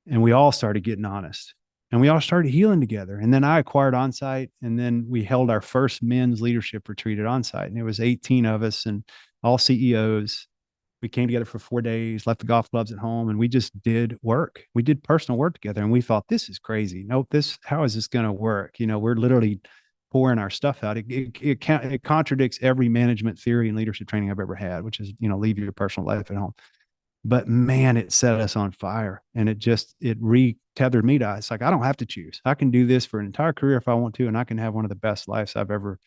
And we all started getting honest, and we all started healing together. And then I acquired Onsite, and then we held our first men's leadership retreat at Onsite. And it was 18 of us and all CEOs. We came together for 4 days, left the golf clubs at home, and we just did work. We did personal work together, and we thought, this is crazy. How is this going to work? We're literally pouring our stuff out. It contradicts every management theory and leadership training I've ever had, which is, leave your personal life at home. But man, it set us on fire, and it re-tethered me to, it's like, I don't have to choose. I can do this for an entire career if I want to, and I can have one of the best lives I've ever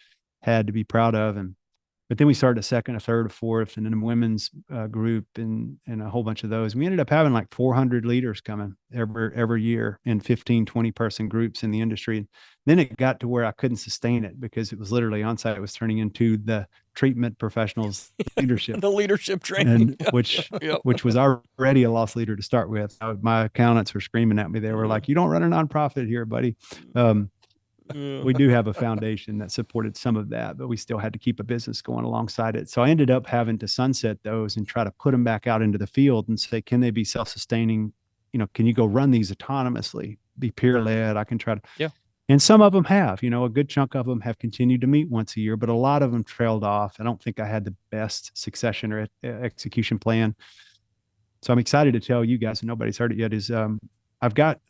had to be proud of. But then we started a second, a third, a fourth, and then a women's group and a whole bunch of those. We ended up having like 400 leaders coming every year in 15, 20 person groups in the industry. And then it got to where I couldn't sustain it because it was literally Onsite. It was turning into the treatment professionals leadership. The leadership training. And which was already a lost leader to start with. My accountants were screaming at me. They were like, you don't run a nonprofit here, buddy. We do have a foundation that supported some of that, but we still had to keep a business going alongside it. So I ended up having to sunset those and try to put them back out into the field and say, can they be self-sustaining? Can you go run these autonomously, be peer-led? I can try to. Yeah. And some of them have, a good chunk of them have continued to meet once a year, but a lot of them trailed off. I don't think I had the best succession or execution plan. So I'm excited to tell you guys, and nobody's heard it yet, is I've got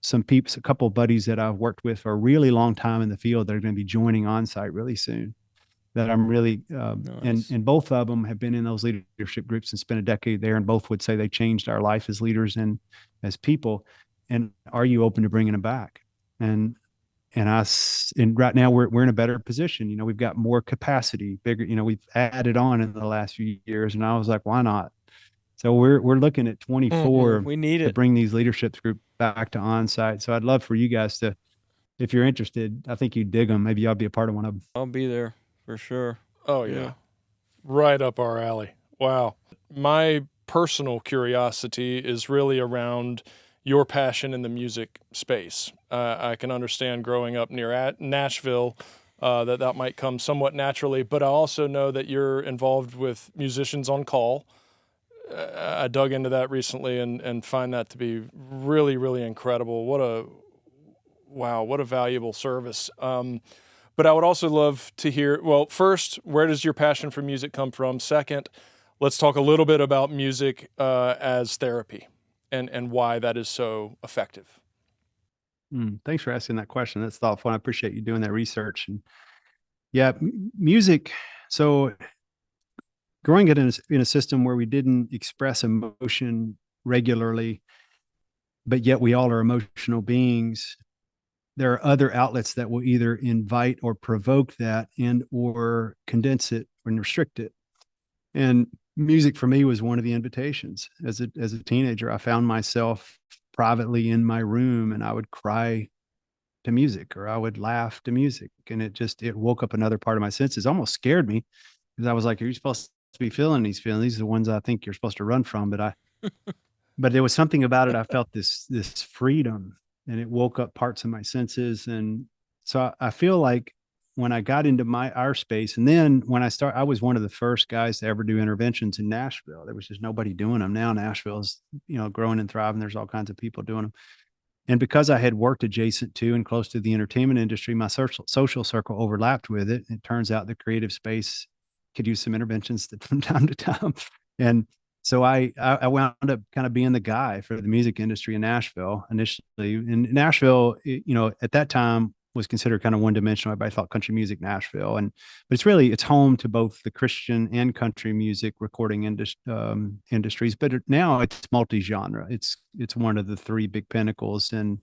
some peeps, a couple of buddies that I've worked with for a really long time in the field that are going to be joining Onsite really soon. That I'm really, nice. and both of them have been in those leadership groups and spent a decade there, and both would say they changed our life as leaders and as people. And are you open to bringing them back? And right now we're in a better position. We've got more capacity, bigger. We've added on in the last few years, and I was like, why not? So we're looking at 24 We need to it. bring these leadership group back to Onsite. So I'd love for you guys to, if you're interested, I think you dig them. Maybe y'all be a part of one of them. I'll be there for sure. Oh, yeah. Right up our alley. Wow. My personal curiosity is really around your passion in the music space. I can understand growing up near Nashville that might come somewhat naturally, but I also know that you're involved with Musicians on Call. I dug into that recently and find that to be really, really incredible. What a valuable service. But I would also love to hear, well, first, where does your passion for music come from? Second, let's talk a little bit about music as therapy and why that is so effective. Thanks for asking that question. That's thoughtful. I appreciate you doing that research. And yeah, music. So growing up in a system where we didn't express emotion regularly, but yet we all are emotional beings, there are other outlets that will either invite or provoke that and or condense it and restrict it. And music for me was one of the invitations. As a teenager, I found myself privately in my room and I would cry to music or I would laugh to music. And it woke up another part of my senses. It almost scared me because I was like, are you supposed to be feeling these feelings? These are the ones I think you're supposed to run from. But there was something about it. I felt this freedom, and it woke up parts of my senses. And so I feel like when I got into our space, and then when I was one of the first guys to ever do interventions in Nashville. There was just nobody doing them. Now Nashville is, growing and thriving. There's all kinds of people doing them. And because I had worked adjacent to and close to the entertainment industry, my social circle overlapped with it. It turns out the creative space could use some interventions from time to time. And so I wound up kind of being the guy for the music industry in Nashville initially. And Nashville, at that time was considered kind of one-dimensional. Everybody thought country music Nashville, but it's home to both the Christian and country music recording industries. But now it's multi-genre. It's one of the three big pinnacles in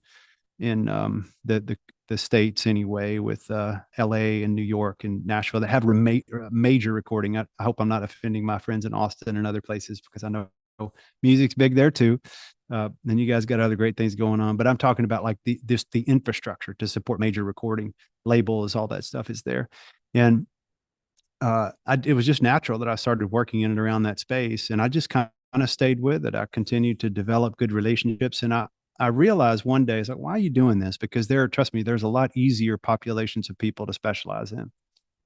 the states anyway, with LA and New York and Nashville that have major recording. I hope I'm not offending my friends in Austin and other places, because I know music's big there too. And you guys got other great things going on, but I'm talking about like the infrastructure to support major recording labels, all that stuff is there. And it was just natural that I started working in and around that space, and I just kind of stayed with it. I continued to develop good relationships, and I realized one day, it's like, why are you doing this? Because trust me, there's a lot easier populations of people to specialize in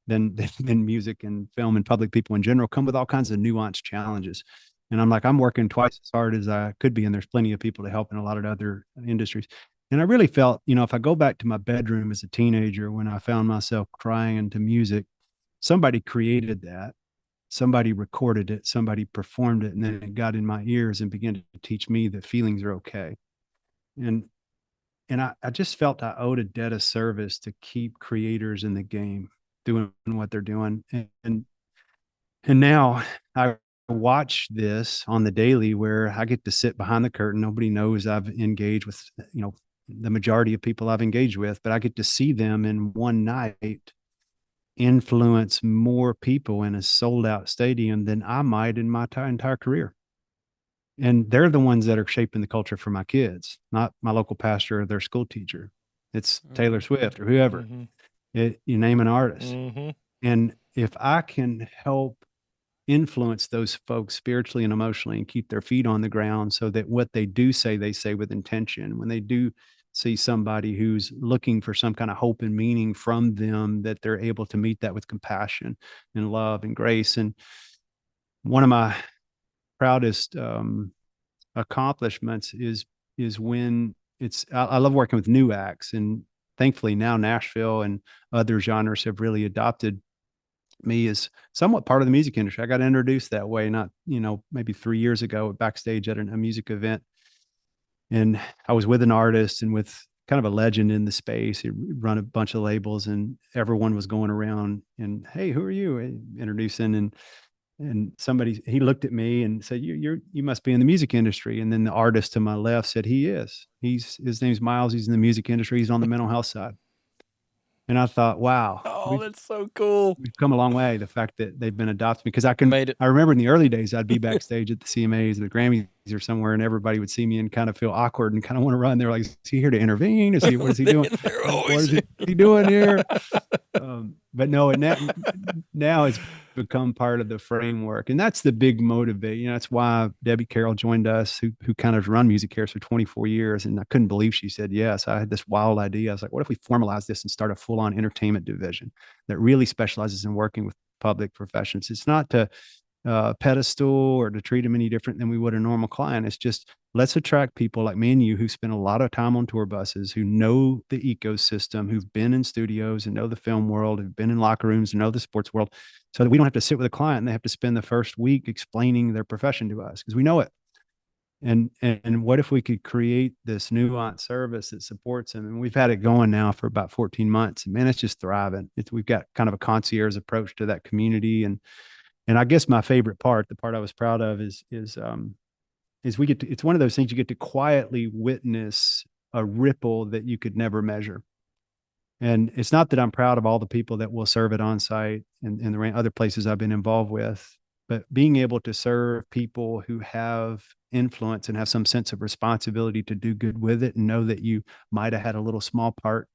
than music and film, and public people in general come with all kinds of nuanced challenges. And I'm working twice as hard as I could be, and there's plenty of people to help in a lot of other industries. And I really felt, if I go back to my bedroom as a teenager, when I found myself crying into music, somebody created that, somebody recorded it, somebody performed it, and then it got in my ears and began to teach me that feelings are okay. And I just felt I owed a debt of service to keep creators in the game doing what they're doing. And now I watch this on the daily, where I get to sit behind the curtain. Nobody knows I've engaged with, the majority of people I've engaged with, but I get to see them in one night influence more people in a sold out stadium than I might in my entire career. And they're the ones that are shaping the culture for my kids, not my local pastor or their school teacher. It's Taylor Swift or whoever. You name an artist. And if I can help influence those folks spiritually and emotionally and keep their feet on the ground, so that what they do say, they say with intention. When they do see somebody who's looking for some kind of hope and meaning from them, that they're able to meet that with compassion and love and grace. And one of my proudest accomplishments is when I love working with new acts, and thankfully now Nashville and other genres have really adopted me as somewhat part of the music industry. I got introduced that way, not, maybe 3 years ago, backstage at a music event. And I was with an artist and with kind of a legend in the space. He'd run a bunch of labels, and everyone was going around and, "Hey, who are you?" Introducing, and he looked at me and said, you must be in the music industry. And then the artist to my left said, his name's Miles. He's in the music industry. He's on the mental health side. And I thought, wow, that's so cool. We've come a long way. The fact that they've been adopted, because I remember in the early days, I'd be backstage at the CMAs or the Grammys or somewhere, and everybody would see me and kind of feel awkward and kind of want to run. They're like, is he here to intervene? What is he doing? What is he doing here? But no, now it's become part of the framework. And that's the big motivate. That's why Debbie Carroll joined us, who kind of run Music Cares for 24 years. And I couldn't believe she said yes. I had this wild idea. I was like, what if we formalize this and start a full-on entertainment division that really specializes in working with public professions? It's not to pedestal or to treat them any different than we would a normal client. It's just, let's attract people like me and you, who spend a lot of time on tour buses, who know the ecosystem, who've been in studios and know the film world, who've been in locker rooms and know the sports world, so that we don't have to sit with a client and they have to spend the first week explaining their profession to us, because we know it. And what if we could create this nuanced service that supports them? And we've had it going now for about 14 months, and man, it's just thriving. We've got kind of a concierge approach to that community. And I guess my favorite part, the part I was proud of, is we get to, it's one of those things you get to quietly witness a ripple that you could never measure. And it's not that I'm proud of all the people that will serve at Onsite and the other places I've been involved with, but being able to serve people who have influence and have some sense of responsibility to do good with it, and know that you might have had a little small part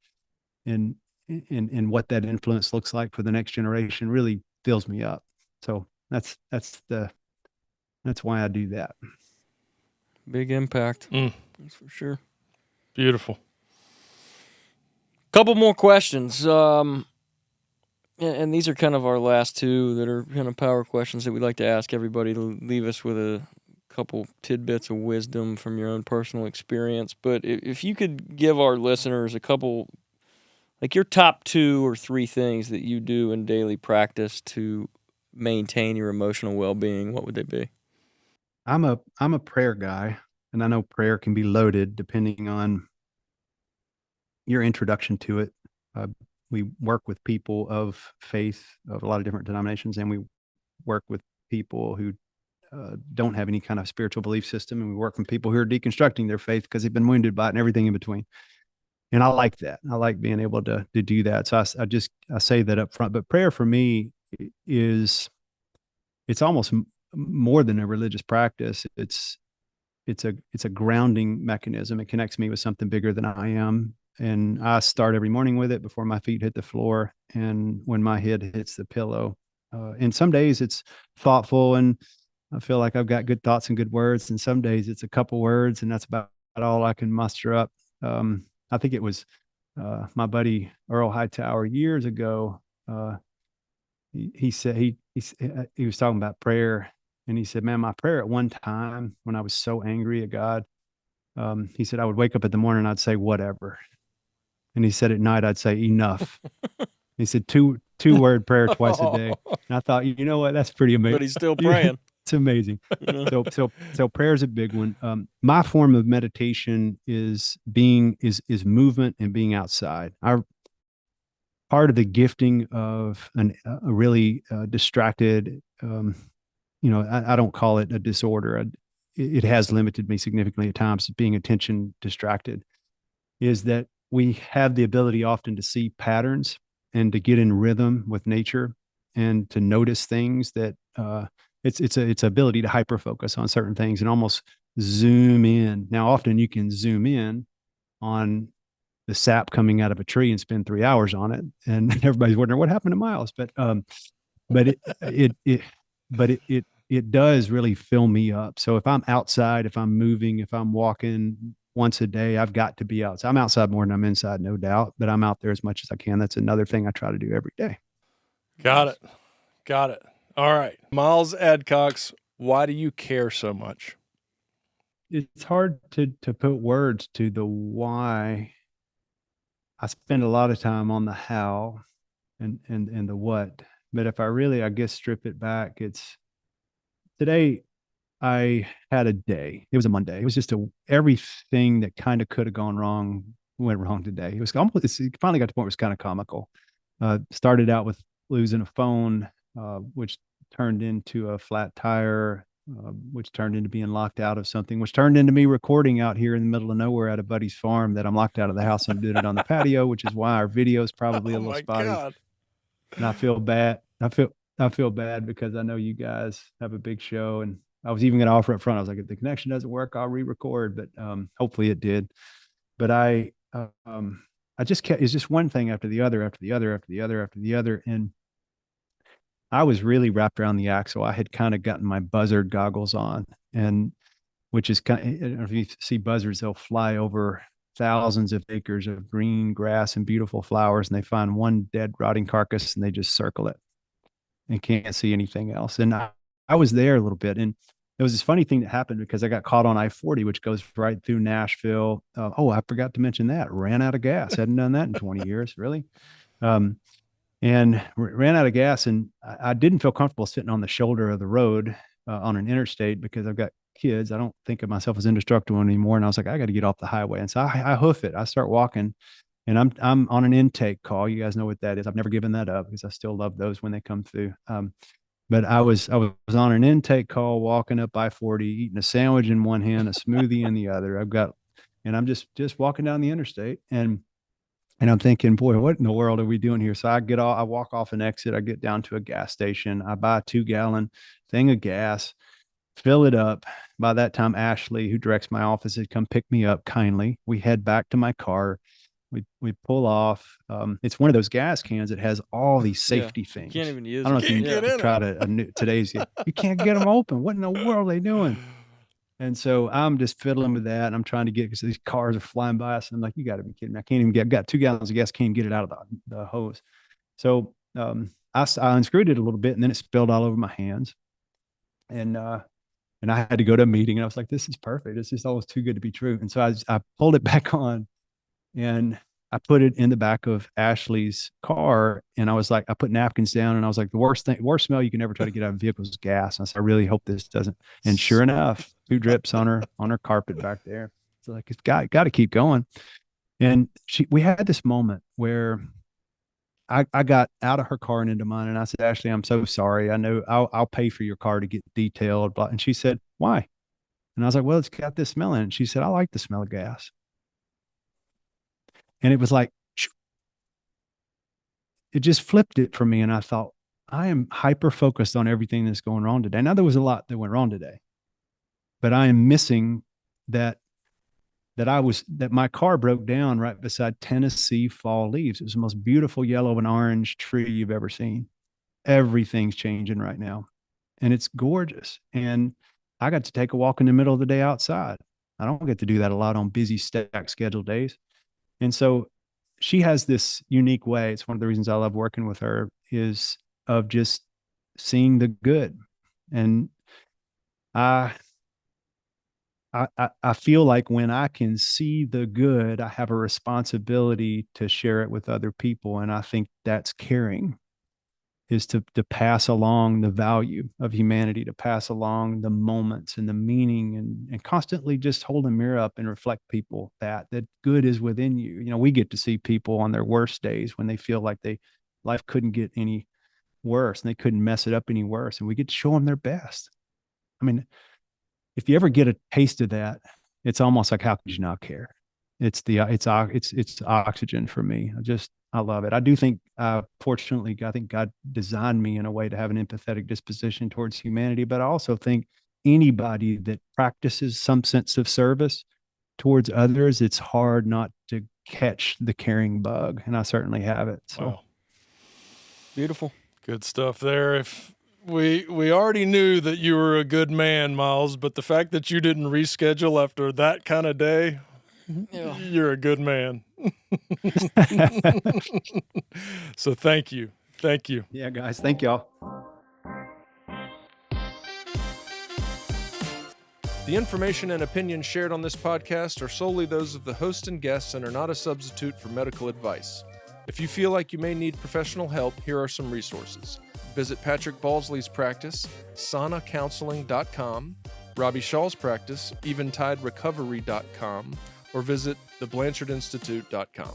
in what that influence looks like for the next generation, really fills me up. So that's why I do that. Big impact. That's for sure. Beautiful. Couple more questions. And these are kind of our last two that are kind of power questions that we'd like to ask everybody to leave us with a couple tidbits of wisdom from your own personal experience. But if you could give our listeners a couple, like your top 2 or 3 things that you do in daily practice to maintain your emotional well-being, what would they be? I'm a prayer guy, and I know prayer can be loaded depending on your introduction to it. We work with people of faith of a lot of different denominations, and we work with people who don't have any kind of spiritual belief system, and we work with people who are deconstructing their faith because they've been wounded by it and everything in between. And I like that. I like being able to do that. So I say that up front. But prayer for me is it's almost more than a religious practice. It's a grounding mechanism. It connects me with something bigger than I am. And I start every morning with it before my feet hit the floor and when my head hits the pillow. And some days it's thoughtful and I feel like I've got good thoughts and good words. And some days it's a couple words and that's about all I can muster up. I think it was my buddy Earl Hightower years ago. He said he was talking about prayer, and he said, "Man, my prayer at one time when I was so angry at God, he said I would wake up in the morning and I'd say whatever, and he said at night I'd say enough." He said two-word prayer twice a day, and I thought, you know what, that's pretty amazing. But he's still praying. It's amazing. So prayer is a big one. My form of meditation is movement and being outside. Part of the gifting of a really distracted, I don't call it a disorder. It has limited me significantly at times, being attention distracted, is that we have the ability often to see patterns and to get in rhythm with nature and to notice things that it's ability to hyper focus on certain things and almost zoom in. Now, often you can zoom in on the sap coming out of a tree and spend 3 hours on it, and everybody's wondering what happened to Miles. But it does really fill me up. So if I'm outside, if I'm moving, if I'm walking once a day, I've got to be outside. I'm outside more than I'm inside, no doubt, but I'm out there as much as I can. That's another thing I try to do every day. Got it. All right. Miles Adcox, why do you care so much? It's hard to put words to the why. I spend a lot of time on the how and the what. But if I really, I guess, strip it back, it's today I had a day. It was a Monday. It was just everything that kind of could have gone wrong went wrong today. It was almost, it finally got to the point where it was kind of comical. Started out with losing a phone, which turned into a flat tire, which turned into being locked out of something, which turned into me recording out here in the middle of nowhere at a buddy's farm that I'm locked out of the house and doing it on the patio, which is why our video is probably a little spotty. God. And I feel bad. I feel bad because I know you guys have a big show, and I was even going to offer up front. I was like, if the connection doesn't work, I'll re-record, but hopefully it did. But I just kept, it's just one thing after the other, after the other, after the other, after the other. And I was really wrapped around the axle. I had kind of gotten my buzzard goggles on, and which is kind of, I don't know if you see buzzards, they'll fly over thousands of acres of green grass and beautiful flowers, and they find one dead rotting carcass and they just circle it and can't see anything else. And I was there a little bit, and there was this funny thing that happened because I got caught on I-40, which goes right through Nashville. I forgot to mention that. Ran out of gas. Hadn't done that in 20 years, really. And ran out of gas, and I didn't feel comfortable sitting on the shoulder of the road on an interstate because I've got kids. I don't think of myself as indestructible anymore. And I was like, I got to get off the highway. And so I hoof it. I start walking, and I'm on an intake call. You guys know what that is. I've never given that up because I still love those when they come through. But I was on an intake call, walking up I-40, eating a sandwich in one hand, a smoothie in the other. And I'm just walking down the interstate, and I'm thinking, boy, what in the world are we doing here? So I walk off an exit. I get down to a gas station. I buy a 2-gallon thing of gas, fill it up. By that time, Ashley, who directs my office, had come pick me up kindly. We head back to my car. We pull off. It's one of those gas cans that has all these safety things. You can't even use I don't know if you try to today's. You can't get them open. What in the world are they doing? And so I'm just fiddling with that. And I'm trying to get, because these cars are flying by us. And I'm like, you got to be kidding me. I've got 2 gallons of gas, can't even get it out of the hose. So I unscrewed it a little bit, and then it spilled all over my hands. And I had to go to a meeting, and I was like, this is perfect. It's just almost too good to be true. And so I pulled it back on, and I put it in the back of Ashley's car. And I was like, I put napkins down, and I was like, the worst smell you can ever try to get out of a vehicle is gas. And I said, I really hope this doesn't. And sure enough, 2 drips on her carpet back there. So like, it's got to keep going. And we had this moment where I got out of her car and into mine, and I said, Ashley, I'm so sorry. I know I'll pay for your car to get detailed. Blah. And she said, why? And I was like, well, it's got this smell in it. And she said, I like the smell of gas. And it was like, it just flipped it for me. And I thought, I am hyper focused on everything that's going wrong today. Now, there was a lot that went wrong today, but I am missing that my car broke down right beside Tennessee fall leaves. It was the most beautiful yellow and orange tree you've ever seen. Everything's changing right now, and it's gorgeous. And I got to take a walk in the middle of the day outside. I don't get to do that a lot on busy stack scheduled days. And so she has this unique way. It's one of the reasons I love working with her, is of just seeing the good. And I feel like when I can see the good, I have a responsibility to share it with other people. And I think that's caring, is to pass along the value of humanity, to pass along the moments and the meaning, and constantly just hold a mirror up and reflect people that good is within you. You know, we get to see people on their worst days when they feel like life couldn't get any worse and they couldn't mess it up any worse. And we get to show them their best. I mean, if you ever get a taste of that, it's almost like, how could you not care? It's oxygen for me. I love it. I do think, fortunately, I think God designed me in a way to have an empathetic disposition towards humanity, but I also think anybody that practices some sense of service towards others, it's hard not to catch the caring bug. And I certainly have it. So Wow. Beautiful. Good stuff there. If we already knew that you were a good man, Miles, but the fact that you didn't reschedule after that kind of day, Yeah. you're a good man. So thank you. Thank you. yeah, guys, thank y'all. The information and opinions shared on this podcast are solely those of the host and guests and are not a substitute for medical advice. If you feel like you may need professional help, here are some resources. Visit Patrick Balsley's practice, sanacounseling.com, Robbie Shaw's practice, eventiderecovery.com, or visit theblanchardinstitute.com.